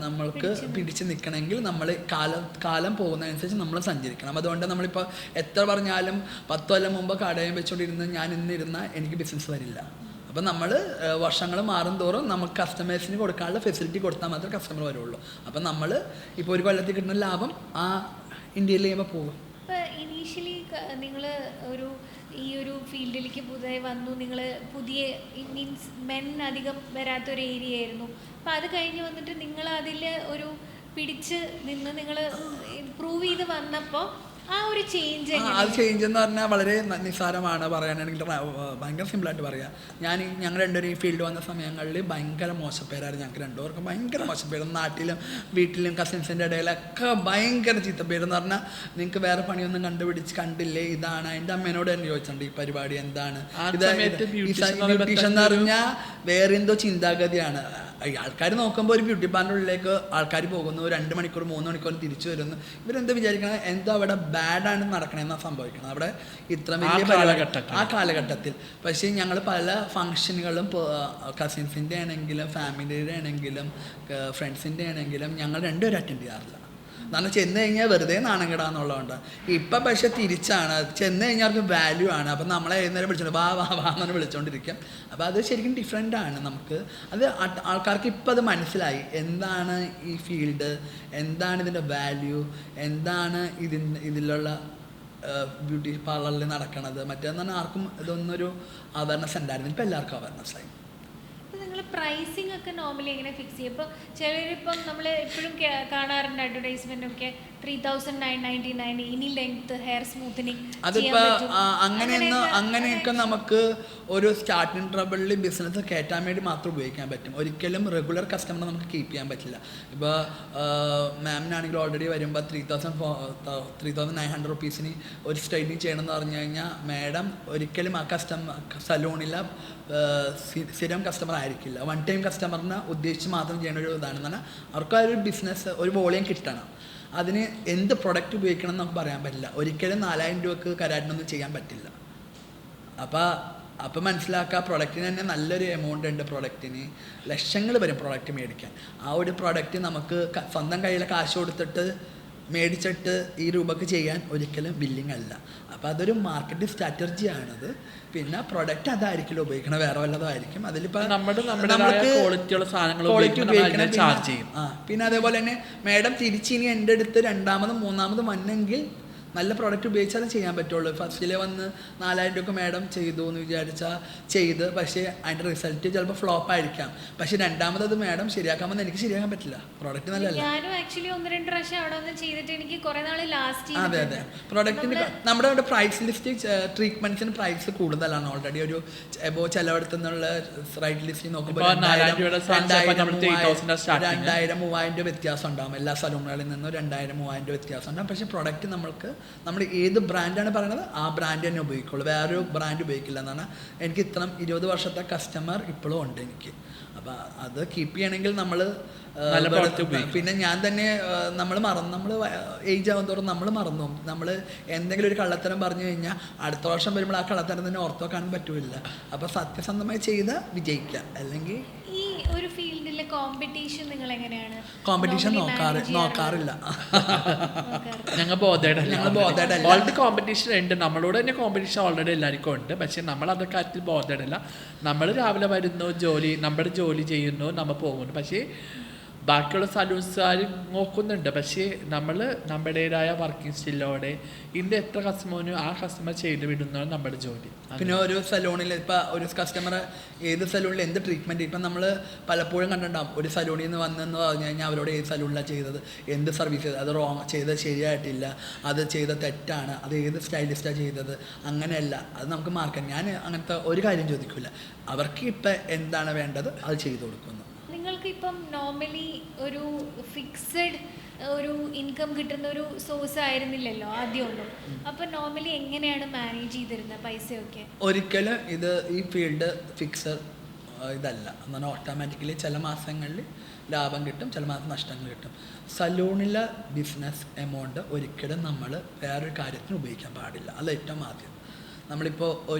[SPEAKER 2] നമ്മൾക്ക് പിടിച്ച് നിൽക്കണമെങ്കിൽ നമ്മൾ കാലം പോകുന്നതനുസരിച്ച് നമ്മൾ സഞ്ചരിക്കണം. അതുകൊണ്ട് നമ്മളിപ്പോൾ എത്ര പറഞ്ഞാലും 10 കൊല്ലം മുമ്പ് കടയും വെച്ചുകൊണ്ടിരുന്ന് ഞാൻ ഇന്നിരുന്ന എനിക്ക് ബിസിനസ് വരില്ല. അപ്പം നമ്മൾ വർഷങ്ങൾ മാറും തോറും നമുക്ക് കസ്റ്റമേഴ്സിന് കൊടുക്കാനുള്ള ഫെസിലിറ്റി കൊടുത്താൽ മാത്രമേ കസ്റ്റമർ വരുള്ളൂ. അപ്പം നമ്മൾ ഇപ്പോൾ ഒരു കൊല്ലത്തിൽ കിട്ടുന്ന ലാഭം ആ ഇന്ത്യയിൽ ചെയ്യുമ്പോൾ പോകും.
[SPEAKER 4] ഇപ്പോൾ ഇനീഷ്യലി നിങ്ങൾ ഈ ഒരു ഫീൽഡിലേക്ക് പുതുതായി വന്നു, നിങ്ങൾ പുതിയ മീൻസ് മെൻ അധികം വരാത്തൊരു ഏരിയ ആയിരുന്നു. അപ്പോൾ അത് കഴിഞ്ഞ് വന്നിട്ട് നിങ്ങൾ അതിൽ ഒരു പിടിച്ച് നിന്ന് നിങ്ങൾ ഇമ്പ്രൂവ് ചെയ്ത് വന്നപ്പോൾ ആ ഒരു ചേഞ്ച്
[SPEAKER 2] എന്ന് പറഞ്ഞാൽ വളരെ നിസ്സാരമാണ് പറയാനാണെങ്കിൽ, ഭയങ്കര സിമ്പിളായിട്ട് പറയാം. ഞങ്ങൾ രണ്ടുപേരും ഈ ഫീൽഡ് വന്ന സമയങ്ങളിൽ ഭയങ്കര മോശപ്പേരായിരുന്നു. ഞങ്ങൾക്ക് രണ്ടുപേർക്കും ഭയങ്കര മോശപ്പേര്, നാട്ടിലും വീട്ടിലും കസിൻസിൻ്റെ ഇടയിലൊക്കെ ഭയങ്കര ചീത്തപ്പേരെന്ന് പറഞ്ഞാൽ നിങ്ങൾക്ക് വേറെ പണിയൊന്നും കണ്ടില്ലേ, ഇതാണ്. എൻ്റെ അമ്മേനോട് തന്നെ ചോദിച്ചിട്ടുണ്ട് ഈ പരിപാടി എന്താണ്, ബ്യൂട്ടീഷ്യൻ എന്ന് പറഞ്ഞാൽ വേറെ എന്തോ ചിന്താഗതിയാണ്. ആൾക്കാർ നോക്കുമ്പോൾ ഒരു ബ്യൂട്ടി പാർലറിലേക്ക് ആൾക്കാർ പോകുന്നു, 2 മണിക്കൂർ 3 മണിക്കൂർ തിരിച്ചു വരുന്നു. ഇവരെന്താ വിചാരിക്കണത്, എന്താ അവിടെ ബാഡാണ് നടക്കണമെന്നാണ് സംഭവിക്കണം അവിടെ ഇത്ര വലിയ ആ കാലഘട്ടത്തിൽ. പക്ഷേ ഞങ്ങൾ പല ഫങ്ഷനുകളും കസിൻസിൻ്റെ ആണെങ്കിലും ഫാമിലിയുടെ ആണെങ്കിലും ഫ്രണ്ട്സിൻ്റെ ആണെങ്കിലും ഞങ്ങൾ രണ്ടുപേരും അറ്റൻഡ് ചെയ്യാറില്ല. കാരണം ചെന്ന് കഴിഞ്ഞാൽ വെറുതെ നാണം കെടാന്നുള്ളതുകൊണ്ട്. ഇപ്പം പക്ഷെ തിരിച്ചാണ്, ചെന്ന് കഴിഞ്ഞാൽ അവർക്ക് വാല്യൂ ആണ്. അപ്പം നമ്മളെ ഏതുനേരം വിളിച്ചോണ്ട് വാ എന്ന് വിളിച്ചുകൊണ്ടിരിക്കും. അപ്പോൾ അത് ശരിക്കും ഡിഫറെൻ്റ് ആണ്. നമുക്ക് അത് ആൾക്കാർക്ക് ഇപ്പം അത് മനസ്സിലായി, എന്താണ് ഈ ഫീൽഡ്, എന്താണ് ഇതിൻ്റെ വാല്യൂ, എന്താണ് ഇതിലുള്ള ബ്യൂട്ടി പാർലറിൽ നടക്കണത്. മറ്റേന്ന് പറഞ്ഞാൽ ആർക്കും ഇതൊന്നൊരു അവയർനെസ് ഉണ്ടായിരുന്നു. ഇപ്പം എല്ലാവർക്കും അവയർനെസ് ആയി.
[SPEAKER 4] നിങ്ങൾ പ്രൈസിങ് ഒക്കെ നോർമലി എങ്ങനെ ഫിക്സ് ചെയ്യും? ഇപ്പോൾ ചിലരിപ്പം നമ്മൾ എപ്പോഴും കാണാറുണ്ട് അഡ്വർടൈസ്മെൻ്റ് ഒക്കെ 3,999 ഇനി ലെങ്ത്, ഹെയർ സ്മൂത്തനിങ്.
[SPEAKER 2] അതിപ്പോൾ അങ്ങനെയൊക്കെ നമുക്ക് ഒരു സ്റ്റാർട്ടിങ് ട്രബിളിൽ ബിസിനസ് കയറ്റാൻ വേണ്ടി മാത്രം ഉപയോഗിക്കാൻ പറ്റും. ഒരിക്കലും റെഗുലർ കസ്റ്റമർ നമുക്ക് കീപ്പ് ചെയ്യാൻ പറ്റില്ല. ഇപ്പോൾ മാമിനാണെങ്കിൽ ഓൾറെഡി വരുമ്പോൾ 3,900 റുപ്പീസിന് ഒരു സ്ട്രൈറ്റിങ് ചെയ്യണമെന്ന് പറഞ്ഞു കഴിഞ്ഞാൽ മാഡം ഒരിക്കലും ആ സലൂണിൽ സ്ഥിരം കസ്റ്റമർ ആയിരിക്കില്ല. വൺ ടൈം കസ്റ്റമറിനെ ഉദ്ദേശിച്ച് മാത്രം ചെയ്യുന്ന ഒരു ഇതാണെന്ന് പറഞ്ഞാൽ അവർക്ക് ആ ഒരു ബിസിനസ് ഒരു വോളിയം കിട്ടണം. അതിന് എന്ത് പ്രൊഡക്റ്റ് ഉപയോഗിക്കണം എന്ന് നമുക്ക് പറയാൻ പറ്റില്ല. ഒരിക്കലും 4,000 രൂപക്ക് കരാറ്റിനൊന്നും ചെയ്യാൻ പറ്റില്ല. അപ്പം മനസ്സിലാക്കുക, പ്രൊഡക്റ്റിന് തന്നെ നല്ലൊരു എമൗണ്ട് ഉണ്ട്. പ്രൊഡക്റ്റിന് ലക്ഷങ്ങൾ വരും പ്രൊഡക്റ്റ് മേടിക്കാൻ. ആ ഒരു പ്രൊഡക്റ്റ് നമുക്ക് സ്വന്തം കയ്യിലെ കാശ് കൊടുത്തിട്ട് മേടിച്ചിട്ട് ഈ രൂപക്ക് ചെയ്യാൻ ഒരിക്കലും ബില്ലിംഗ് അല്ല. അപ്പോൾ അതൊരു മാർക്കറ്റിംഗ് സ്ട്രാറ്റജിയാണത്. പിന്നെ പ്രൊഡക്റ്റ് അതായിരിക്കില്ല ഉപയോഗിക്കണം, വേറെ വല്ലതും ആയിരിക്കും. അതിലിപ്പോൾ ക്വാളിറ്റി ഉപയോഗിക്കണം. പിന്നെ അതേപോലെ തന്നെ മാഡം തിരിച്ചിനി എൻ്റെ അടുത്ത് 2ാമതും 3ാമതും വന്നെങ്കിൽ നല്ല പ്രോഡക്റ്റ് ഉപയോഗിച്ചാലേ ചെയ്യാൻ പറ്റുള്ളൂ. ഫസ്റ്റിലെ വന്ന് 4,000 രൂപ മാഡം ചെയ്തു എന്ന് വിചാരിച്ചാൽ ചെയ്ത്, പക്ഷേ അതിൻ്റെ റിസൾട്ട് ചിലപ്പോൾ ഫ്ലോപ്പ് ആയിരിക്കാം. പക്ഷേ 2ാമത് അത് മാഡം ശരിയാക്കാമെന്ന് എനിക്ക് ശരിയാക്കാൻ പറ്റില്ല. പ്രോഡക്റ്റ് നല്ലതല്ല.
[SPEAKER 4] ഞാനും ആക്ച്വലി 1-2 പ്രാവശ്യം അവിടെ ഒന്ന് ചെയ്തിട്ട് എനിക്ക് കുറേ നാൾ ലാസ്റ്റ്.
[SPEAKER 2] അതെ പ്രോഡക്റ്റിന് നമ്മുടെ പ്രൈസ് ലിസ്റ്റ് ട്രീറ്റ്മെന്റ്സിന് പ്രൈസ് കൂടുതലാണ്. ഓൾറെഡി ഒരു ചിലവിടത്തു നിന്നുള്ള റൈറ്റ് ലിസ്റ്റ് നോക്കുമ്പോൾ 2,000-3,000 രൂപ വ്യത്യാസം ഉണ്ടാകും. എല്ലാ സലൂണുകളിൽ നിന്നും 2,000-3,000 രൂപ വ്യത്യാസം ഉണ്ടാകും. പക്ഷേ പ്രൊഡക്റ്റ് നമ്മൾ ഏത് ബ്രാൻഡാണ് പറയുന്നത് ആ ബ്രാൻഡ് തന്നെ ഉപയോഗിക്കുള്ളൂ, വേറൊരു ബ്രാൻഡ് ഉപയോഗിക്കില്ല. എന്നാണ് എനിക്ക് 20 വർഷത്തെ കസ്റ്റമർ ഇപ്പോഴും ഉണ്ട് എനിക്ക്. അപ്പം അത് കീപ്പ് ചെയ്യണമെങ്കിൽ നമ്മൾ പിന്നെ ഞാൻ തന്നെ നമ്മൾ ഏജ് ആകും തോറും നമ്മൾ മറന്നു. നമ്മൾ എന്തെങ്കിലും ഒരു കള്ളത്തരം പറഞ്ഞു കഴിഞ്ഞാൽ അടുത്ത വർഷം വരുമ്പോൾ ആ കള്ളത്തരം തന്നെ ഓർത്തോ കാണാൻ പറ്റൂല. അപ്പോൾ സത്യസന്ധമായി ചെയ്ത് വിജയിക്കുക. അല്ലെങ്കിൽ
[SPEAKER 4] ഈ ഒരു ഫീൽഡിലെ കോമ്പറ്റീഷൻ നിങ്ങൾ എങ്ങനെയാണ്?
[SPEAKER 2] കോമ്പറ്റീഷൻ നോക്കാറില്ല.
[SPEAKER 3] ഞങ്ങൾ ബോധേഡല്ല. ഓൾറെഡി കോമ്പറ്റീഷൻ ഉണ്ട്, നമ്മളോട് തന്നെ കോമ്പറ്റീഷൻ ഓൾറെഡി എല്ലാവർക്കും ഉണ്ട്. പക്ഷെ നമ്മൾ അതൊക്കെ കാര്യത്തിൽ ബോധേഡല്ല. നമ്മൾ രാവിലെ വരുന്നു, നമ്മുടെ ജോലി ചെയ്യുന്നു, നമ്മൾ പോകുന്നു. പക്ഷേ ബാക്കിയുള്ള സലൂൺസുകാർ നോക്കുന്നുണ്ട്. പക്ഷേ നമ്മൾ നമ്മുടേതായ വർക്കിംഗ് സ്റ്റില്ലോടെ ഇന്ന് എത്ര കസ്റ്റമറിനും ആ കസ്റ്റമർ ചെയ്ത് വിടുന്നതാണ് നമ്മുടെ ജോലി.
[SPEAKER 2] പിന്നെ ഒരു സലൂണിൽ ഇപ്പോൾ ഒരു കസ്റ്റമർ ഏത് സലൂണിൽ എന്ത് ട്രീറ്റ്മെൻറ്റ് ഇപ്പം നമ്മൾ പലപ്പോഴും കണ്ടിട്ടുണ്ടാകും. ഒരു സലൂണിൽ നിന്ന് വന്നെന്ന് പറഞ്ഞു കഴിഞ്ഞാൽ അവരോട് ഏത് സലൂണിലാണ് ചെയ്തത്, എന്ത് സർവീസ് ചെയ്തത്, അത് ചെയ്തത് ശരിയായിട്ടില്ല, അത് ചെയ്ത തെറ്റാണ്, അത് ഏത് സ്റ്റൈലിസ്റ്റാണ് ചെയ്തത്, അങ്ങനെയല്ല. അത് നമുക്ക് മാർക്കാൻ ഞാൻ അങ്ങനത്തെ ഒരു കാര്യം ചോദിക്കില്ല. അവർക്ക് ഇപ്പം എന്താണ് വേണ്ടത് അത് ചെയ്തു കൊടുക്കുന്നു.
[SPEAKER 4] നിങ്ങൾക്ക് ഇപ്പം നോർമലി ഒരു ഫിക്സഡ് ഒരു ഇൻകം കിട്ടുന്ന ഒരു സോഴ്സ് ആയിരുന്നില്ലല്ലോ ആദ്യമൊന്നും. അപ്പോൾ നോർമലി എങ്ങനെയാണ് മാനേജ് ചെയ്തിരുന്നത് പൈസയൊക്കെ?
[SPEAKER 2] ഒരിക്കലും ഇത് ഈ ഫീൽഡ് ഫിക്സർ ഇതല്ല. എന്നാൽ ഓട്ടോമാറ്റിക്കലി ചില മാസങ്ങളിൽ ലാഭം കിട്ടും, ചില മാസം നഷ്ടങ്ങൾ കിട്ടും. സലൂണിലെ ബിസിനസ് എമൗണ്ട് ഒരിക്കലും നമ്മൾ വേറൊരു കാര്യത്തിന് ഉപയോഗിക്കാൻ പാടില്ല. അത് ഏറ്റവും ആദ്യം. നമ്മളിപ്പോൾ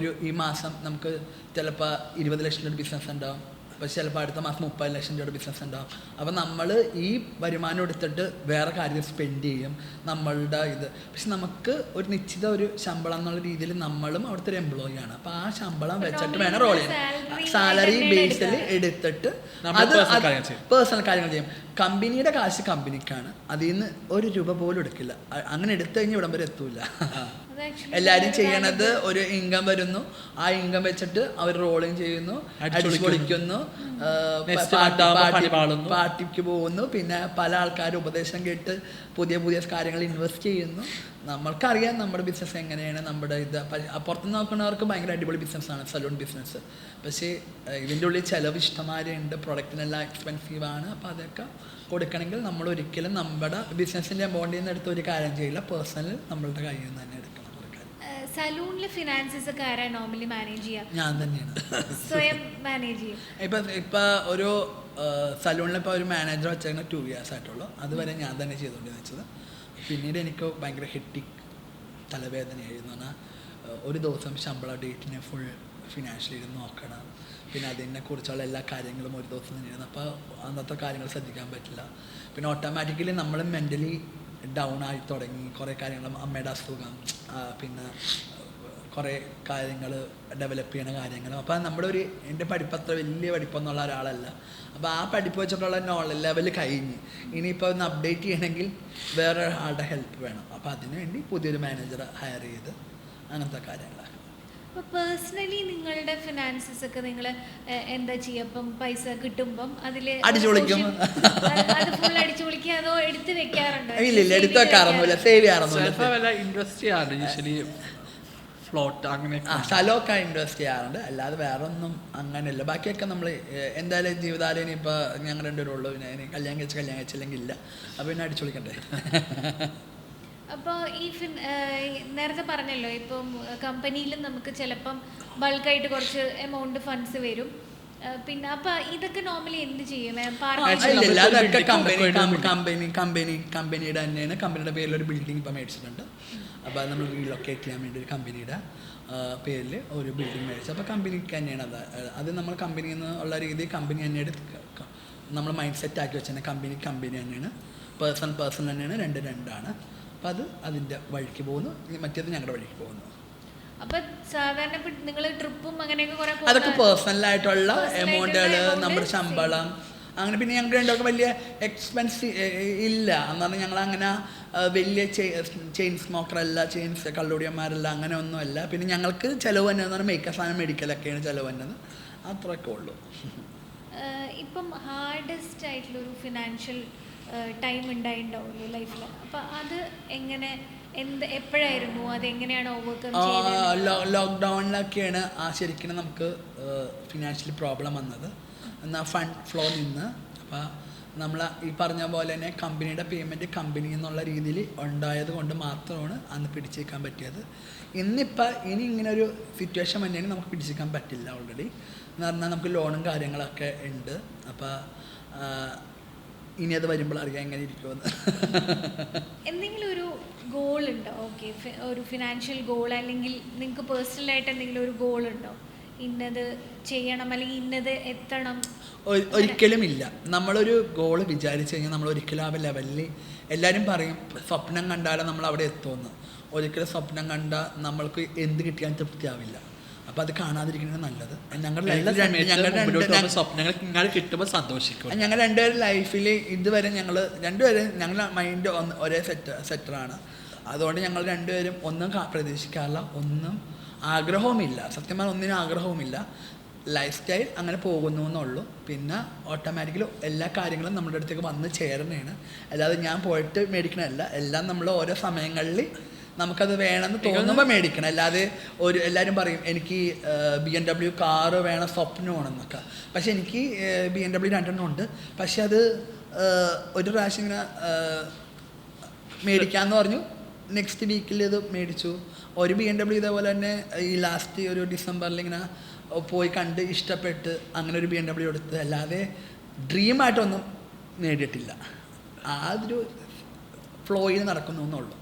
[SPEAKER 2] ഈ മാസം നമുക്ക് ചിലപ്പോൾ 20 ലക്ഷം രൂപ ബിസിനസ് ഉണ്ടാവും, പക്ഷെ ചിലപ്പോൾ അടുത്ത മാസം 30 ലക്ഷം രൂപയുടെ ബിസിനസ് ഉണ്ടാവും. അപ്പോൾ നമ്മൾ ഈ വരുമാനം എടുത്തിട്ട് വേറെ കാര്യം സ്പെൻഡ് ചെയ്യും നമ്മളുടെ ഇത്. പക്ഷെ നമുക്ക് ഒരു നിശ്ചിത ഒരു ശമ്പളം എന്നുള്ള രീതിയിൽ നമ്മളും അവിടുത്തെ ഒരു എംപ്ലോയി ആണ്. അപ്പോൾ ആ ശമ്പളം വെച്ചിട്ട് വേണം റോൾ ചെയ്യാൻ. സാലറി ബേസിൽ എടുത്തിട്ട് അത് പേഴ്സണൽ കാര്യങ്ങൾ ചെയ്യും. കമ്പനിയുടെ കാശ് കമ്പനിക്കാണ്, അതിൽ നിന്ന് ഒരു രൂപ പോലും എടുക്കില്ല. അങ്ങനെ എടുത്തു കഴിഞ്ഞാൽ ഇവിടം വരെ എത്തൂല. എല്ലാവരും ചെയ്യണത് ഒരു ഇൻകം വരുന്നു, ആ ഇൻകം വെച്ചിട്ട് അവർ റോളിങ് ചെയ്യുന്നു, അടിച്ചുപൊളിക്കുന്നു, പാർട്ടിക്ക് പോകുന്നു, പിന്നെ പല ആൾക്കാരും ഉപദേശം കേട്ട് പുതിയ പുതിയ കാര്യങ്ങൾ ഇൻവെസ്റ്റ് ചെയ്യുന്നു. നമ്മൾക്കറിയാം നമ്മുടെ ബിസിനസ് എങ്ങനെയാണ്, നമ്മുടെ ഇത് പുറത്തുനിന്ന് നോക്കുന്നവർക്ക് ഭയങ്കര അടിപൊളി ബിസിനസ്സാണ് സലൂൺ ബിസിനസ്. പക്ഷേ ഇതിൻ്റെ ഉള്ളിൽ ചിലവ് ഇഷ്ടമാരുണ്ട്, പ്രൊഡക്റ്റിനെല്ലാം എക്സ്പെൻസീവാണ്. അപ്പോൾ അതൊക്കെ കൊടുക്കണമെങ്കിൽ നമ്മൾ ഒരിക്കലും നമ്മുടെ ബിസിനസ്സിൻ്റെ എമൗണ്ടിൽ നിന്ന് എടുത്ത് ഒരു കാര്യം ചെയ്യില്ല, പേഴ്സണൽ നമ്മളുടെ കയ്യിൽ നിന്ന് തന്നെ എടുക്കണം.
[SPEAKER 4] സലൂണിലെ ഫിനാൻസസ് ഒക്കെ ആരാ നോർമലി മാനേജ് ചെയ്യുക?
[SPEAKER 2] ഞാൻ തന്നെയാണ്
[SPEAKER 4] സ്വയം മാനേജ് ചെയ്യും.
[SPEAKER 2] ഇപ്പം ഒരു സലൂണിൽ ഇപ്പോൾ ഒരു മാനേജർ വെച്ചാൽ 2 years ആയിട്ടുള്ളൂ. അതുവരെ ഞാൻ തന്നെ ചെയ്തുകൊണ്ടിരുന്നത് വെച്ചത്. പിന്നീട് എനിക്ക് ഭയങ്കര ഹെക്ടിക് തലവേദനയായിരുന്നു. പറഞ്ഞാൽ ഒരു ദിവസം ശമ്പള ഡേറ്റിനെ ഫുൾ ഫിനാൻഷ്യലി ഇരുന്ന് നോക്കണം, പിന്നെ അതിനെക്കുറിച്ചുള്ള എല്ലാ കാര്യങ്ങളും ഒരു ദിവസം തന്നെയായിരുന്നു. അപ്പോൾ അന്നത്തെ കാര്യങ്ങൾ ശ്രദ്ധിക്കാൻ പറ്റില്ല. പിന്നെ ഓട്ടോമാറ്റിക്കലി നമ്മൾ മെൻ്റലി ഡൗൺ ആയി തുടങ്ങി. കുറേ കാര്യങ്ങളും അമ്മയുടെ അസുഖം, പിന്നെ കുറേ കാര്യങ്ങൾ ഡെവലപ്പ് ചെയ്യണ കാര്യങ്ങളും. അപ്പോൾ നമ്മുടെ എൻ്റെ പഠിപ്പത്ര വലിയ പഠിപ്പൊന്നുള്ള ഒരാളല്ല. അപ്പോൾ ആ പഠിപ്പ് വെച്ചിട്ടുള്ള നോളജ് ലെവൽ കഴിഞ്ഞ് ഇനിയിപ്പോൾ ഒന്ന് അപ്ഡേറ്റ് ചെയ്യണമെങ്കിൽ വേറെ ആളുടെ ഹെൽപ്പ് വേണം. അപ്പോൾ അതിനുവേണ്ടി പുതിയൊരു മാനേജറെ ഹയർ ചെയ്ത് അങ്ങനത്തെ കാര്യങ്ങളാണ്.
[SPEAKER 4] അപ്പോൾ പേഴ്സണലി നിങ്ങളുടെ ഫിനാൻസസ് ഒക്കെ നിങ്ങൾ എന്താ ചെയ്യുക? അപ്പം പൈസ കിട്ടുമ്പം അതിൽ
[SPEAKER 2] അടിച്ചു പൊളിക്കും.
[SPEAKER 4] അത് ഫുൾ അടിച്ചു പൊളിക്കുക, അതോ എടുത്ത് വെക്കാറുണ്ടോ?
[SPEAKER 2] ഇല്ല, എടുത്ത് വെക്കാറൊന്നുമില്ല, സേവ് ചെയ്യാറൊന്നുമില്ല.
[SPEAKER 3] ഇൻവെസ്റ്റ് ചെയ്യാറുണ്ട് യൂഷ്വലി, ഫ്ലോട്ട് അങ്ങനെ
[SPEAKER 2] സ്ഥലമൊക്കെ ഇൻവെസ്റ്റ് ചെയ്യാറുണ്ട്, അല്ലാതെ വേറെ ഒന്നും അങ്ങനെയല്ല. ബാക്കിയൊക്കെ നമ്മൾ എന്തായാലും ജീവിതകാലം ഇനിയിപ്പോൾ ഞങ്ങൾ രണ്ടുപേരും ഉള്ളൂ. പിന്നെ ഇനി കല്യാണം കഴിച്ചില്ലെങ്കിൽ ഇല്ല. അപ്പോൾ പിന്നെ അടിച്ചു പൊളിക്കണ്ടേ.
[SPEAKER 4] അപ്പോൾ ഈ നേരത്തെ പറഞ്ഞല്ലോ, ഇപ്പം കമ്പനിയിൽ നമുക്ക് ചിലപ്പം ബൾക്കായിട്ട് കുറച്ച് എമൗണ്ട് ഫണ്ട്സ് വരും. പിന്നെ അപ്പം ഇതൊക്കെ നോർമലി എന്ത് ചെയ്യും?
[SPEAKER 2] അതൊക്കെ കമ്പനിയുടെ തന്നെയാണ്. കമ്പനിയുടെ പേരിൽ ഒരു ബിൽഡിംഗ് ഇപ്പം മേടിച്ചിട്ടുണ്ട്. അപ്പോൾ അത് നമ്മൾ റീലൊക്കേറ്റ് ചെയ്യാൻ വേണ്ടി ഒരു കമ്പനിയുടെ പേരിൽ ഒരു ബിൽഡിംഗ് മേടിച്ചു. അപ്പോൾ കമ്പനിക്ക് തന്നെയാണ് അത് നമ്മൾ കമ്പനിയിൽ നിന്ന് ഉള്ള രീതി കമ്പനി തന്നെയാണ് നമ്മൾ മൈൻഡ് സെറ്റ് ആക്കി വെച്ചാൽ കമ്പനി തന്നെയാണ്, പേഴ്സൺ തന്നെയാണ്, രണ്ടാണ്. അപ്പം അത് അതിൻ്റെ വഴിക്ക് പോകുന്നു, മറ്റേത് ഞങ്ങളുടെ വഴിക്ക് പോകുന്നു.
[SPEAKER 4] അപ്പൊ സാധാരണ നിങ്ങൾ ട്രിപ്പും അങ്ങനെയൊക്കെ കുറെ
[SPEAKER 2] അതൊക്കെ പേഴ്സണലായിട്ടുള്ള എമൗണ്ടുകൾ, നമ്മുടെ ശമ്പളം അങ്ങനെ. പിന്നെ ഞങ്ങൾക്ക് രണ്ടൊക്കെ വലിയ എക്സ്പെൻസ് ഇല്ല എന്ന് പറഞ്ഞാൽ ഞങ്ങൾ അങ്ങനെ വലിയ ചെയിൻ സ്മോക്കറല്ല, കള്ളുടിയന്മാരല്ല, അങ്ങനെ ഒന്നുമല്ല. പിന്നെ ഞങ്ങൾക്ക് ചിലവ് തന്നെ എന്ന് പറഞ്ഞാൽ മേക്കപ്പ് സാധനം മേടിക്കലൊക്കെയാണ് ചിലവ് തന്നെ, അത്രയൊക്കെ ഉള്ളൂ.
[SPEAKER 4] ഇപ്പം ഹാർഡസ്റ്റ് ആയിട്ടുള്ളൊരു ഫിനാൻഷ്യൽ ടൈം ഉണ്ടായിട്ടുണ്ടാവുമല്ലോ ലൈഫിൽ. അപ്പം അത് എങ്ങനെ എപ്പോഴായിരുന്നു, അതെങ്ങനെയാണ് ഓവർകം ചെയ്യുന്നത്?
[SPEAKER 2] ലോക്ക്ഡൗണിലൊക്കെയാണ് ശരിക്കും നമുക്ക് ഫിനാൻഷ്യലി പ്രോബ്ലം വന്നത്. എന്നാൽ ഫണ്ട് ഫ്ലോ നിന്ന്. അപ്പോൾ നമ്മൾ ഈ പറഞ്ഞ പോലെ തന്നെ കമ്പനിയുടെ പേയ്മെൻറ്റ് കമ്പനി എന്നുള്ള രീതിയിൽ ഉണ്ടായത് കൊണ്ട് മാത്രമാണ് അന്ന് പിടിച്ചേക്കാൻ പറ്റിയത്. ഇനി ഇങ്ങനൊരു സിറ്റുവേഷൻ വന്നെങ്കിൽ നമുക്ക് പിടിച്ചേക്കാൻ പറ്റില്ല. ഓൾറെഡി എന്ന് പറഞ്ഞാൽ നമുക്ക് ലോണും കാര്യങ്ങളൊക്കെ ഉണ്ട്. അപ്പോൾ ഇനി അത് വരുമ്പോൾ അറിയാൻ എങ്ങനെ ഇരിക്കുമെന്ന്.
[SPEAKER 4] എന്തെങ്കിലും ഒരു ഗോൾ ഉണ്ടോ? ഓക്കെ, ഒരു ഫിനാൻഷ്യൽ ഗോൾ, അല്ലെങ്കിൽ നിങ്ങൾക്ക് പേഴ്സണലായിട്ട് എന്തെങ്കിലും ഒരു ഗോൾ ഉണ്ടോ? ഇന്നത് ചെയ്യണം അല്ലെങ്കിൽ ഇന്നത് എത്തണം?
[SPEAKER 2] ഒരിക്കലും ഇല്ല. നമ്മളൊരു ഗോള് വിചാരിച്ചു കഴിഞ്ഞാൽ നമ്മൾ ഒരിക്കലും ആ ലെവലിൽ, എല്ലാവരും പറയും സ്വപ്നം കണ്ടാലും നമ്മൾ അവിടെ എത്തുമെന്ന്. ഒരിക്കലും സ്വപ്നം കണ്ടാൽ നമ്മൾക്ക് എന്ത് കിട്ടിയാലും തൃപ്തിയാവില്ല. അപ്പോൾ അത് കാണാതിരിക്കുന്നത് നല്ലത്.
[SPEAKER 3] സ്വപ്നങ്ങൾ കിട്ടുമ്പോൾ സന്തോഷിക്കും.
[SPEAKER 2] ഞങ്ങൾ രണ്ടുപേരും ലൈഫിൽ ഇതുവരെ ഞങ്ങളുടെ മൈൻഡ് ഒരേ സെറ്ററാണ്. അതുകൊണ്ട് ഞങ്ങൾ രണ്ടുപേരും ഒന്നും പ്രതീക്ഷിക്കാറില്ല, ഒന്നും ആഗ്രഹവുമില്ല. സത്യം പറഞ്ഞാൽ ഒന്നിനും ആഗ്രഹവുമില്ല. ലൈഫ് സ്റ്റൈൽ അങ്ങനെ പോകുന്നു എന്നുള്ളൂ. പിന്നെ ഓട്ടോമാറ്റിക്കലി എല്ലാ കാര്യങ്ങളും നമ്മുടെ അടുത്തേക്ക് വന്ന് ചേരണേണ്. അല്ലാതെ ഞാൻ പോയിട്ട് മേടിക്കണമല്ല. എല്ലാം നമ്മൾ ഓരോ സമയങ്ങളിൽ നമുക്കത് വേണമെന്ന് തോന്നുമ്പോൾ മേടിക്കണം. അല്ലാതെ എല്ലാവരും പറയും എനിക്ക് BMW കാറ് വേണം, സ്വപ്നമാണെന്നൊക്കെ. പക്ഷെ എനിക്ക് BMW 2 ഉണ്ട്. പക്ഷെ അത് ഒരു പ്രാവശ്യം ഇങ്ങനെ മേടിക്കാമെന്ന് പറഞ്ഞു. നെക്സ്റ്റ് വീക്കിൽ ഇത് മേടിച്ചു. ഒരു BMW ഇതേപോലെ തന്നെ ഈ ലാസ്റ്റ് ഒരു ഡിസംബറിൽ ഇങ്ങനെ പോയി കണ്ട് ഇഷ്ടപ്പെട്ട് അങ്ങനെ ഒരു BMW എടുത്ത്, അല്ലാതെ ഡ്രീമായിട്ടൊന്നും നേടിയിട്ടില്ല. ആ ഒരു ഫ്ലോയിൽ നടക്കുന്നു എന്നുള്ളൂ.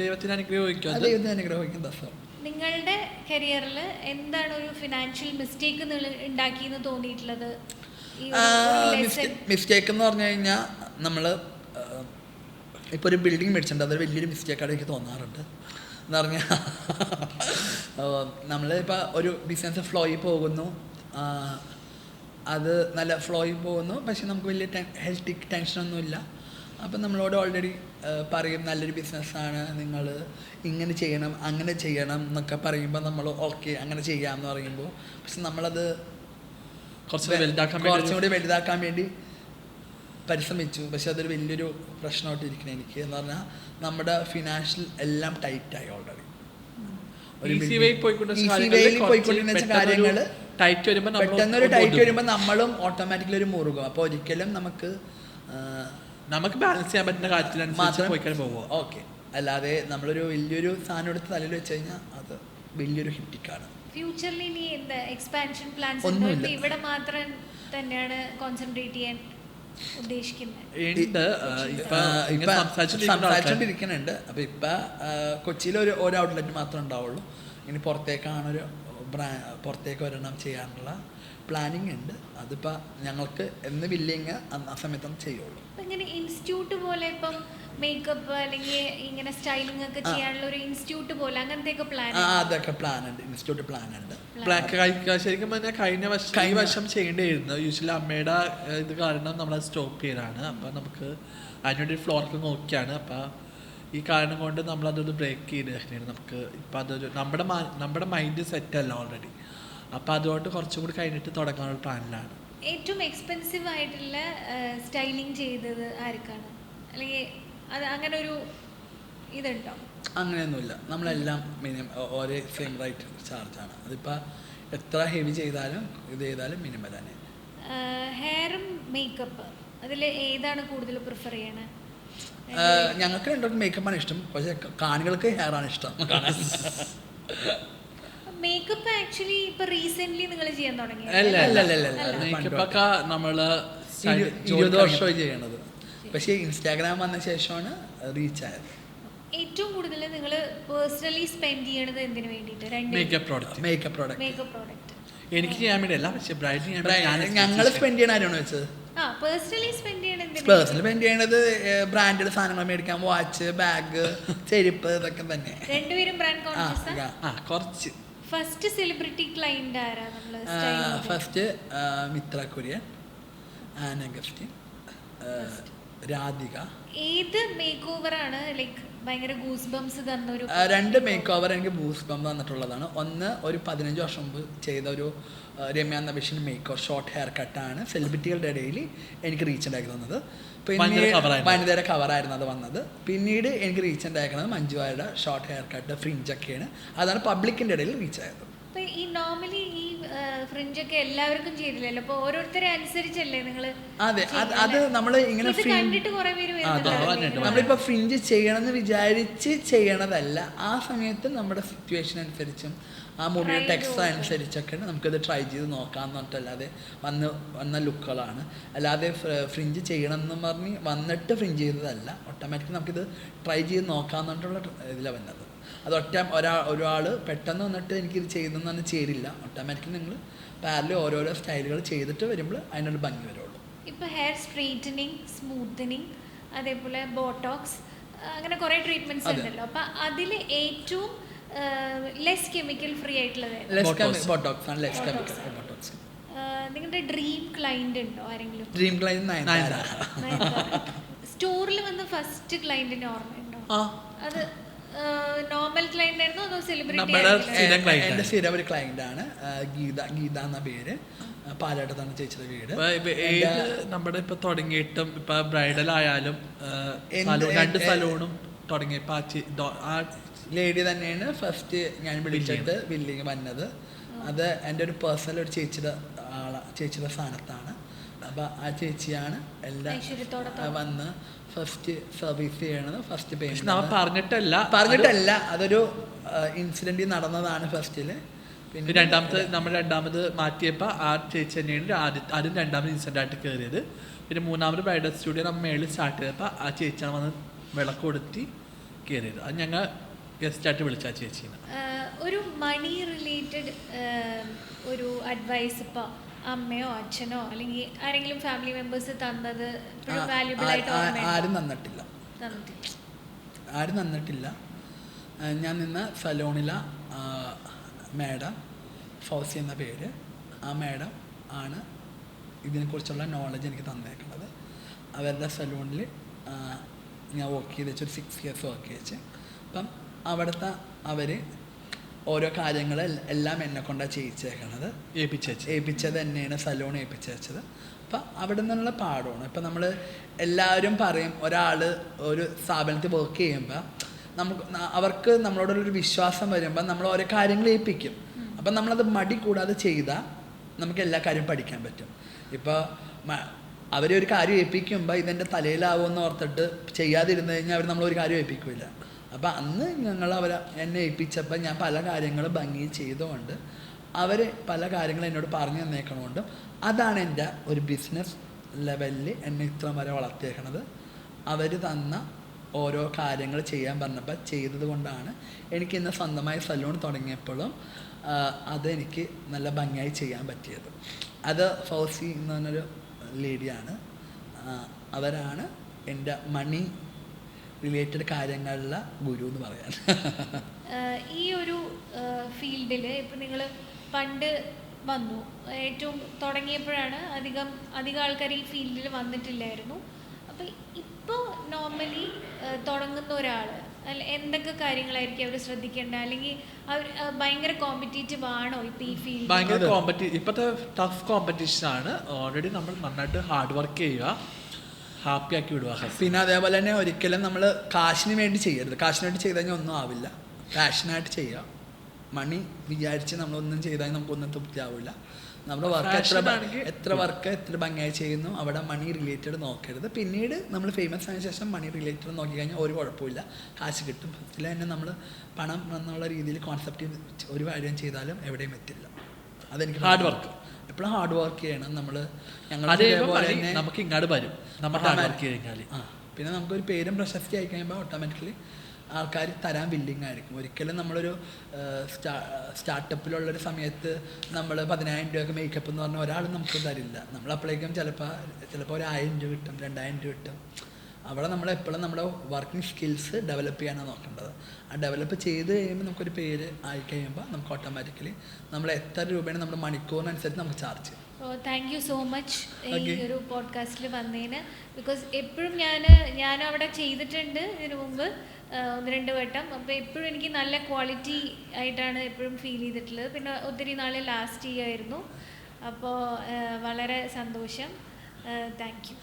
[SPEAKER 3] ദൈവത്തിന് അനുഗ്രഹിക്കും.
[SPEAKER 2] ദൈവത്തിന് അനുഗ്രഹിക്കും. ദാസം,
[SPEAKER 4] നിങ്ങളുടെ കരിയറിൽ എന്താണ് ഒരു ഫിനാൻഷ്യൽ മിസ്റ്റേക്ക് ഉണ്ടാക്കിയെന്ന് തോന്നിയിട്ടുള്ളത്?
[SPEAKER 2] മിസ്റ്റേക്ക് എന്ന് പറഞ്ഞു കഴിഞ്ഞാൽ നമ്മൾ ഇപ്പോൾ ഒരു ബിൽഡിംഗ് മേടിച്ചിട്ടുണ്ട്, അതൊരു വലിയൊരു മിസ്റ്റേക്കായിട്ട് എനിക്ക് തോന്നാറുണ്ട്. എന്ന് പറഞ്ഞാൽ നമ്മളിപ്പോൾ ഒരു ബിസിനസ് ഫ്ലോയിൽ പോകുന്നു, അത് നല്ല ഫ്ലോയിൽ പോകുന്നു, പക്ഷെ നമുക്ക് വലിയ ഹെൽത്ത് ടെൻഷനൊന്നുമില്ല. അപ്പം നമ്മളോട് ഓൾറെഡി പറയും നല്ലൊരു ബിസിനസ്സാണ്, നിങ്ങൾ ഇങ്ങനെ ചെയ്യണം അങ്ങനെ ചെയ്യണം എന്നൊക്കെ പറയുമ്പോൾ നമ്മൾ ഓക്കെ അങ്ങനെ ചെയ്യാമെന്ന് പറയുമ്പോൾ, പക്ഷെ നമ്മളത് കുറച്ചുകൂടി വലുതാക്കാൻ വേണ്ടി പരിശ്രമിച്ചു. പക്ഷെ അതൊരു വലിയൊരു പ്രശ്നമായിട്ടിരിക്കണം എനിക്ക്. എന്ന് പറഞ്ഞാൽ നമ്മുടെ ഫിനാൻഷ്യൽ എല്ലാം ടൈറ്റായി ഓൾറെഡി. പോയിക്കൊണ്ടിരുന്ന കാര്യങ്ങൾ പെട്ടെന്നൊരു ടൈറ്റ് വരുമ്പോൾ നമ്മളും ഓട്ടോമാറ്റിക്കലി ഒരു മുറുകും. അപ്പോൾ ഒരിക്കലും നമുക്ക്
[SPEAKER 3] ബാലൻസ് ചെയ്യാൻ പറ്റുന്ന കാര്യത്തിൽ പോകുമോ?
[SPEAKER 2] ഓക്കെ, അല്ലാതെ നമ്മളൊരു വലിയൊരു സാധനം എടുത്ത് തലയിൽ വെച്ച് കഴിഞ്ഞാൽ അത് വലിയൊരു ഹിറ്റിക്കാണ്.
[SPEAKER 4] ഫ്യൂച്ചറിൽ ഇനി എന്താ എക്സ്പാൻഷൻ പ്ലാൻസ് ഉണ്ടോ? ഇവിടെ മാത്രം തന്നെയാണ് കോൺസെൻട്രേറ്റ് ചെയ്യാൻ
[SPEAKER 2] സംസാരിച്ചോണ്ടിരിക്കുന്നുണ്ട്. അപ്പൊ ഇപ്പൊ കൊച്ചിയിൽ ഒരു ഔട്ട്ലെറ്റ് മാത്രമേ ഉണ്ടാവുള്ളൂ. ഇനി പുറത്തേക്കാണൊരു പുറത്തേക്ക് ഒരെണ്ണം ചെയ്യാനുള്ള പ്ലാനിങ് ഉണ്ട്. അതിപ്പോൾ ഞങ്ങൾക്ക് എന്ന് ബില്ലിങ് ആ സമയത്തൊന്നും ചെയ്യുള്ളൂ.
[SPEAKER 4] ഇങ്ങനെ ഇൻസ്റ്റിറ്റ്യൂട്ട് പോലെ ഇപ്പം മേക്കപ്പ് അല്ലെങ്കിൽ ഇങ്ങനെ സ്റ്റൈലിംഗ് ഒക്കെ ചെയ്യാനുള്ള ഒരു ഇൻസ്റ്റിറ്റ്യൂട്ട് പോലെ അങ്ങനത്തെ പ്ലാൻ?
[SPEAKER 2] അതൊക്കെ പ്ലാൻ ഉണ്ട്, ഇൻസ്റ്റിറ്റ്യൂട്ട് പ്ലാൻ ഉണ്ട്.
[SPEAKER 3] ശരിക്കും പറഞ്ഞാൽ കഴിഞ്ഞ വർഷം ചെയ്യേണ്ടിയിരുന്നു. യൂഷ്വലി അമ്മയുടെ ഇത് കാരണം നമ്മളത് സ്റ്റോപ്പ് ചെയ്തതാണ്. അപ്പം നമുക്ക് അതിനൊരു ഫ്ലോർക്ക് നോക്കിയാണ്. അപ്പം ഈ കാരണം കൊണ്ട് നമ്മളതൊന്ന് ബ്രേക്ക് ചെയ്ത് കഴിഞ്ഞാൽ നമുക്ക് ഇപ്പം അതൊരു നമ്മുടെ മൈൻഡ് സെറ്റല്ല ഓൾറെഡി. അപ്പം അതുകൊണ്ട് കുറച്ചും കൂടി കഴിഞ്ഞിട്ട് തുടങ്ങാനുള്ള പ്ലാനിലാണ്.
[SPEAKER 4] ഏറ്റവും എക്സ്പെൻസീവ് ആയിട്ടുള്ള സ്റ്റൈലിംഗ് ചെയ്തത് ആർക്കാണ്? അല്ലെങ്കിൽ അത് അങ്ങനെ ഒരു ഇതുണ്ടോ?
[SPEAKER 2] അങ്ങനെയൊന്നുമില്ല, നമ്മളെല്ലാം മിനിമം ഒരേ സെയിം റേറ്റ് ചാർജാണ്. അതിപ്പോൾ എത്ര ഹെവി ചെയ്താലും ഇത് ചെയ്താലും മിനിമം തന്നെ.
[SPEAKER 4] ഹെയറും മേക്കപ്പ് അതിൽ ഏതാണ് കൂടുതൽ പ്രിഫർ ചെയ്യണേ?
[SPEAKER 2] ഞങ്ങൾക്ക് രണ്ടുപേർക്കും മേക്കപ്പാണ് ഇഷ്ടം, പക്ഷേ കാണികൾക്ക് ഹെയറാണ് ഇഷ്ടം.
[SPEAKER 4] മേക്കപ്പ് ആക്ച്വലി ഇപ്പൊ റീസെന്റ് നിങ്ങൾ ചെയ്യാൻ തുടങ്ങി?
[SPEAKER 3] മേക്കപ്പൊക്കെ നമ്മള്
[SPEAKER 2] 20 വർഷമായി ചെയ്യണത്, പക്ഷേ ഇൻസ്റ്റാഗ്രാം വന്ന ശേഷമാണ് റീച്ച് ആയത്.
[SPEAKER 4] ഏറ്റവും കൂടുതൽ നിങ്ങൾ പേഴ്സണലി സ്പെൻഡ് ചെയ്യണത് എന്തിനു വേണ്ടിയിട്ട്?
[SPEAKER 3] മേക്കപ്പ്
[SPEAKER 2] പ്രോഡക്റ്റ്
[SPEAKER 3] എനിക്ക് ചെയ്യാൻ വേണ്ടിയല്ല, പക്ഷേ
[SPEAKER 2] ഞങ്ങൾ സ്പെൻഡ് ചെയ്യണ ആരാണ് വെച്ചത്?
[SPEAKER 4] പേഴ്സണലി സ്പെൻഡ്
[SPEAKER 2] ചെയ്യണത് ബ്രാൻഡഡ് സാധനങ്ങൾ മേടിക്കാൻ, വാച്ച്, ബാഗ്, ചെരുപ്പ്, ഇതൊക്കെ തന്നെ.
[SPEAKER 4] രണ്ടുപേരും ബ്രാൻഡ് കോൺഷ്യസ്?
[SPEAKER 3] കുറച്ച്.
[SPEAKER 4] ഫസ്റ്റ് സെലിബ്രിറ്റി ക്ലൈന്റ് ആരാ?
[SPEAKER 2] First Mithra Kurian, Ann Augustine, Radhika.
[SPEAKER 4] ഏത് മേക്ക് ഓവർ ആണ് ലൈക്ക് ഭയങ്കര ഗൂസ് ബംസ് തന്നൊരു?
[SPEAKER 2] രണ്ട് മേക്ക് ഓവർ എനിക്ക് ഗൂസ് ബംസ് തന്നിട്ടുള്ളതാണ്. ഒന്ന് ഒരു 15 വർഷം മുമ്പ് ചെയ്ത ഒരു രമ്യ നബീഷിന് മേക്ക് ഓവർ ഷോർട്ട് ഹെയർ കട്ടാണ് സെലിബ്രിറ്റികളുടെ ഇടയിൽ എനിക്ക് റീച്ച് ഉണ്ടാക്കി തന്നത്. പിന്നെ വനിതയുടെ കവറായിരുന്നു അത് വന്നത്. പിന്നീട് എനിക്ക് റീച്ച് ഉണ്ടാക്കുന്നത് മഞ്ജുവാരുടെ ഷോർട്ട് ഹെയർ കട്ട് ഫ്രിഞ്ചൊക്കെയാണ്. അതാണ് പബ്ലിക്കിൻ്റെ ഇടയിൽ റീച്ച് ആയത്.
[SPEAKER 4] ഈ നോർമലി ഈ ഫ്രിഞ്ചൊക്കെ എല്ലാവർക്കും ചെയ്തില്ലല്ലോ, അപ്പൊ ഓരോരുത്തരെ അനുസരിച്ചല്ലേ നിങ്ങൾ?
[SPEAKER 2] അതെ, അത് നമ്മൾ ഇങ്ങനെ
[SPEAKER 4] കണ്ടിട്ട് കുറെ പേര്
[SPEAKER 2] നമ്മളിപ്പോൾ ഫ്രിഞ്ച് ചെയ്യണമെന്ന് വിചാരിച്ച് ചെയ്യണതല്ല. ആ സമയത്ത് നമ്മുടെ സിറ്റുവേഷൻ അനുസരിച്ചും ആ മുടിയുടെ ടെക്സ്ചർ അനുസരിച്ചൊക്കെയാണ് നമുക്കത് ട്രൈ ചെയ്ത് നോക്കാമെന്ന് പറഞ്ഞിട്ടല്ലാതെ വന്ന ലുക്കുകളാണ്. അല്ലാതെ ഫ്രിഞ്ച് ചെയ്യണം എന്ന് പറഞ്ഞ് വന്നിട്ട് ഫ്രിഞ്ച് ചെയ്തതല്ല. ഓട്ടോമാറ്റിക്കലി നമുക്കിത് ട്രൈ ചെയ്ത് നോക്കാമെന്ന് പറഞ്ഞിട്ടുള്ള ഇതിലാണ് വന്നത്. അത് ഒരാൾ പെട്ടെന്ന് വന്നിട്ട് എനിക്കിത് ചെയ്തെന്ന് പറഞ്ഞാൽ ചേരില്ല. ഓട്ടോമാറ്റിക്കലി നിങ്ങൾ പാരലി ഓരോരോ സ്റ്റൈലുകൾ ചെയ്തിട്ട് വരുമ്പോൾ അതിനൊരു ഭംഗി വരുള്ളൂ.
[SPEAKER 4] ഇപ്പോൾ ഹെയർ സ്ട്രെയിറ്റനിങ്, സ്മൂത്തനിങ്, അതേപോലെ ബോട്ടോക്സ്, അങ്ങനെ കുറേ ട്രീറ്റ്മെൻറ്റ്സ് ഉണ്ടല്ലോ. അപ്പം അതിൽ ഏറ്റവും ലെസ് കെമിക്കൽ ഫ്രീ ആയിട്ടുള്ളത് നിങ്ങളുടെ ഡ്രീം ക്ലൈന്റ് ഉണ്ടോ ആരെങ്കിലും?
[SPEAKER 2] ഡ്രീം ക്ലൈന്റ്
[SPEAKER 4] സ്റ്റോറിൽ വന്ന ഫസ്റ്റ് ക്ലൈന്റിന് ഓർമ്മയുണ്ടോ? അത് നോർമൽ ക്ലൈന്റ് ആയിരുന്നോ അതോ സെലിബ്രിറ്റി?
[SPEAKER 2] എൻ്റെ സ്ഥിരം ഒരു ക്ലൈന്റ് ആണ്, ഗീത എന്ന പേര്. പാലാട്ടത്താണ് ചേച്ചിയുടെ വീട്.
[SPEAKER 3] നമ്മുടെ ഇപ്പൊ തുടങ്ങിയിട്ടും ഇപ്പൊ ബ്രൈഡൽ ആയാലും 2 സലൂണും തുടങ്ങിയപ്പോ ആ
[SPEAKER 2] ലേഡി തന്നെയാണ് ഫസ്റ്റ് ഞാൻ വിളിച്ചിട്ട് ബില്ലിങ് വന്നത്. അത് എൻ്റെ ഒരു പേഴ്സണൽ ഒരു ചേച്ചിയുടെ സ്ഥാനത്താണ്. അപ്പോൾ ആ ചേച്ചിയാണ് എല്ലാ
[SPEAKER 4] ഐശ്വര്യത്തോടെ
[SPEAKER 2] വന്ന് ഫസ്റ്റ് സർവീസ് ചെയ്യണത്, ഫസ്റ്റ്
[SPEAKER 3] പക്ഷെ നമ്മൾ
[SPEAKER 2] പേയ്മെൻറ്റ് പറഞ്ഞിട്ടല്ല, അതൊരു ഇൻസിഡൻറ്റ് നടന്നതാണ് ഫസ്റ്റിൽ. പിന്നെ
[SPEAKER 3] രണ്ടാമത് മാറ്റിയപ്പോൾ ആ ചേച്ചി തന്നെയാണ് ആദ്യം രണ്ടാമത് ഇൻസിഡൻ്റ് ആയിട്ട് കയറിയത്. പിന്നെ മൂന്നാമത് ബ്രൈഡൽ സ്റ്റുഡിയോ നമ്മൾ മേളിൽ സ്റ്റാർട്ട് ചെയ്തപ്പോൾ ആ ചേച്ചിയാണ് വന്ന് വിളക്ക് കൊടുത്തി കയറിയത്. അത് ഞങ്ങൾ ഗസ്റ്റായിട്ട് വിളിച്ച ആ ചേച്ചീനെ.
[SPEAKER 4] ഒരു മണി റിലേറ്റഡ് ഒരു അഡ്വൈസ് ഇപ്പോൾ അമ്മയോ അച്ഛനോ അല്ലെങ്കിൽ ആരെങ്കിലും ഫാമിലി മെമ്പേഴ്സ് തന്നത് വാല്യുബിൾ ആയിട്ട്
[SPEAKER 2] ആരും തന്നിട്ടില്ല. ഞാൻ നിന്ന സലോണില മാഡം ഫൗസി എന്ന പേര്, ആ മാഡം ആണ് ഇതിനെക്കുറിച്ചുള്ള നോളജ് എനിക്ക് തന്നേക്കുന്നത്. അവരുടെ സലൂണിൽ ഞാൻ വർക്ക് ചെയ്ത് വെച്ചൊരു 6 years വർക്ക് ചെയ്ത്. അപ്പം അവിടുത്തെ അവർ ഓരോ കാര്യങ്ങൾ എല്ലാം എന്നെ കൊണ്ടാണ് ചെയ്യിച്ചേക്കണത്, ഏൽപ്പിച്ചത് തന്നെയാണ് സലൂൺ ഏൽപ്പിച്ച് വെച്ചത്. അപ്പം അവിടെ നിന്നുള്ള പാഠമാണ്. ഇപ്പം നമ്മൾ എല്ലാവരും പറയും, ഒരാൾ ഒരു സ്ഥാപനത്തിൽ വർക്ക് ചെയ്യുമ്പോൾ അവർക്ക് നമ്മളോടൊരു വിശ്വാസം വരുമ്പോൾ നമ്മൾ ഓരോ കാര്യങ്ങൾ ഏൽപ്പിക്കും. അപ്പം നമ്മളത് മടി കൂടാതെ ചെയ്താൽ നമുക്ക് എല്ലാ കാര്യവും പഠിക്കാൻ പറ്റും. ഇപ്പോൾ അവരെ ഒരു കാര്യം ഏൽപ്പിക്കുമ്പോൾ ഇതെൻ്റെ തലയിലാവുമെന്ന് ഓർത്തിട്ട് ചെയ്യാതിരുന്നു കഴിഞ്ഞാൽ അവർ നമ്മളൊരു കാര്യം ഏൽപ്പിക്കില്ല. അപ്പം അന്ന് എന്നെ ഏൽപ്പിച്ചപ്പോൾ ഞാൻ പല കാര്യങ്ങളും ഭംഗി ചെയ്തുകൊണ്ട് അവർ പല കാര്യങ്ങളും എന്നോട് പറഞ്ഞു തന്നേക്കണോണ്ടും അതാണ് എൻ്റെ ഒരു ബിസിനസ് ലെവലിൽ എന്നെ ഇത്ര വരെ വളർത്തിയേക്കണത്. അവർ തന്ന ഓരോ കാര്യങ്ങൾ ചെയ്യാൻ പറഞ്ഞപ്പോൾ ചെയ്തത് കൊണ്ടാണ് എനിക്ക് ഇന്ന് സ്വന്തമായി സലൂൺ തുടങ്ങിയപ്പോഴും അതെനിക്ക് നല്ല ഭംഗിയായി ചെയ്യാൻ പറ്റിയത്. അത് ഫൗസി എന്ന് പറഞ്ഞൊരു ലേഡിയാണ്. അവരാണ് എൻ്റെ മണി റിലേറ്റഡ് കാര്യങ്ങളിലെ ഗുരു എന്ന് പറയാൻ.
[SPEAKER 4] ഈ ഒരു ഫീൽഡിൽ ഇപ്പം നിങ്ങൾ പണ്ട് വന്നു, ഏറ്റവും തുടങ്ങിയപ്പോഴാണ് അധികം ആൾക്കാർ ഈ ഫീൽഡിൽ വന്നിട്ടില്ലായിരുന്നു. അപ്പം ഇപ്പോൾ നോർമലി തുടങ്ങുന്ന ഒരാൾ എന്തൊക്കെ കാര്യങ്ങളായിരിക്കും അവർ ശ്രദ്ധിക്കേണ്ടത്, അല്ലെങ്കിൽ അവർ ഭയങ്കര കോമ്പറ്റീറ്റീവ് ആണോ ഇപ്പോൾ ഈ ഫീൽഡ്?
[SPEAKER 3] ഭയങ്കര ഇപ്പോഴത്തെ ടഫ് കോമ്പറ്റീഷൻ ആണ്. ഓൾറെഡി നമ്മൾ നന്നായിട്ട് ഹാർഡ് വർക്ക് ചെയ്യുക, ഹാപ്പി ആക്കി വിടുക.
[SPEAKER 2] പിന്നെ അതേപോലെ തന്നെ ഒരിക്കലും നമ്മൾ കാശിന് വേണ്ടി ചെയ്യരുത്. കാശിന് വേണ്ടി ചെയ്ത് കഴിഞ്ഞാൽ ഒന്നും ആവില്ല. പാഷനായിട്ട് ചെയ്യുക. മണി വിചാരിച്ച് നമ്മളൊന്നും ചെയ്താൽ നമുക്കൊന്നും തൃപ്തിയാവില്ല. നമ്മുടെ വർക്ക് എത്ര ഭംഗിയായി ചെയ്യുന്നു അവിടെ മണി റിലേറ്റഡ് നോക്കരുത്. പിന്നീട് നമ്മൾ ഫേമസ് ആയതിനു ശേഷം മണി റിലേറ്റഡ് നോക്കിക്കഴിഞ്ഞാൽ ഒരു കുഴപ്പമില്ല, കാശ് കിട്ടും. ഫസ്റ്റിൽ തന്നെ നമ്മൾ പണം എന്നുള്ള രീതിയിൽ കോൺസെപ്റ്റ് ഒരു കാര്യം ചെയ്താലും എവിടെയും എത്തില്ല. അതെനിക്ക് ഹാർഡ് വർക്ക്, എപ്പോഴും ഹാർഡ് വർക്ക് ചെയ്യണം.
[SPEAKER 3] നമുക്ക് ഇങ്ങോട്ട് വരും
[SPEAKER 2] പിന്നെ നമുക്കൊരു പേരും പ്രശസ്തി ആയി കഴിയുമ്പോൾ ഓട്ടോമാറ്റിക്കലി ആൾക്കാർ തരാൻ വില്ലിങ് ആയിരിക്കും. ഒരിക്കലും നമ്മളൊരു സ്റ്റാർട്ടപ്പിലുള്ളൊരു സമയത്ത് നമ്മൾ 10,000 രൂപയൊക്കെ മേക്കപ്പ് എന്ന് പറഞ്ഞാൽ ഒരാൾ നമുക്ക് തരില്ല. നമ്മളപ്പോഴേക്കും ചിലപ്പോൾ ഒരു 1,000 രൂപ കിട്ടും, 2,000 രൂപ കിട്ടും. അവിടെ നമ്മളെപ്പോഴും നമ്മുടെ വർക്കിംഗ് സ്കിൽസ് ഡെവലപ്പ് ചെയ്യാനാണ് നോക്കേണ്ടത്. ആ ഡെവലപ്പ് ചെയ്ത് കഴിയുമ്പോൾ നമുക്കൊരു പേര് ആയി കഴിയുമ്പോൾ നമുക്ക് ഓട്ടോമാറ്റിക്കലി നമ്മൾ എത്ര രൂപയാണ് നമ്മുടെ മണിക്കൂറിനനുസരിച്ച് നമുക്ക് ചാർജ് ചെയ്യും.
[SPEAKER 4] താങ്ക് യു സോ മച്ച് ഈ ഒരു പോഡ്കാസ്റ്റിൽ വന്നതിന്. ബിക്കോസ് എപ്പോഴും ഞാൻ അവിടെ ചെയ്തിട്ടുണ്ട് ഇതിനു മുമ്പ് 1-2 വട്ടം. അപ്പോൾ എപ്പോഴും എനിക്ക് നല്ല ക്വാളിറ്റി ആയിട്ടാണ് എപ്പോഴും ഫീൽ ചെയ്തിട്ടുള്ളത്. പിന്നെ ഒത്തിരി നാൾ ലാസ്റ്റ് ചെയ്യുമായിരുന്നു. അപ്പോൾ വളരെ സന്തോഷം. Thank you.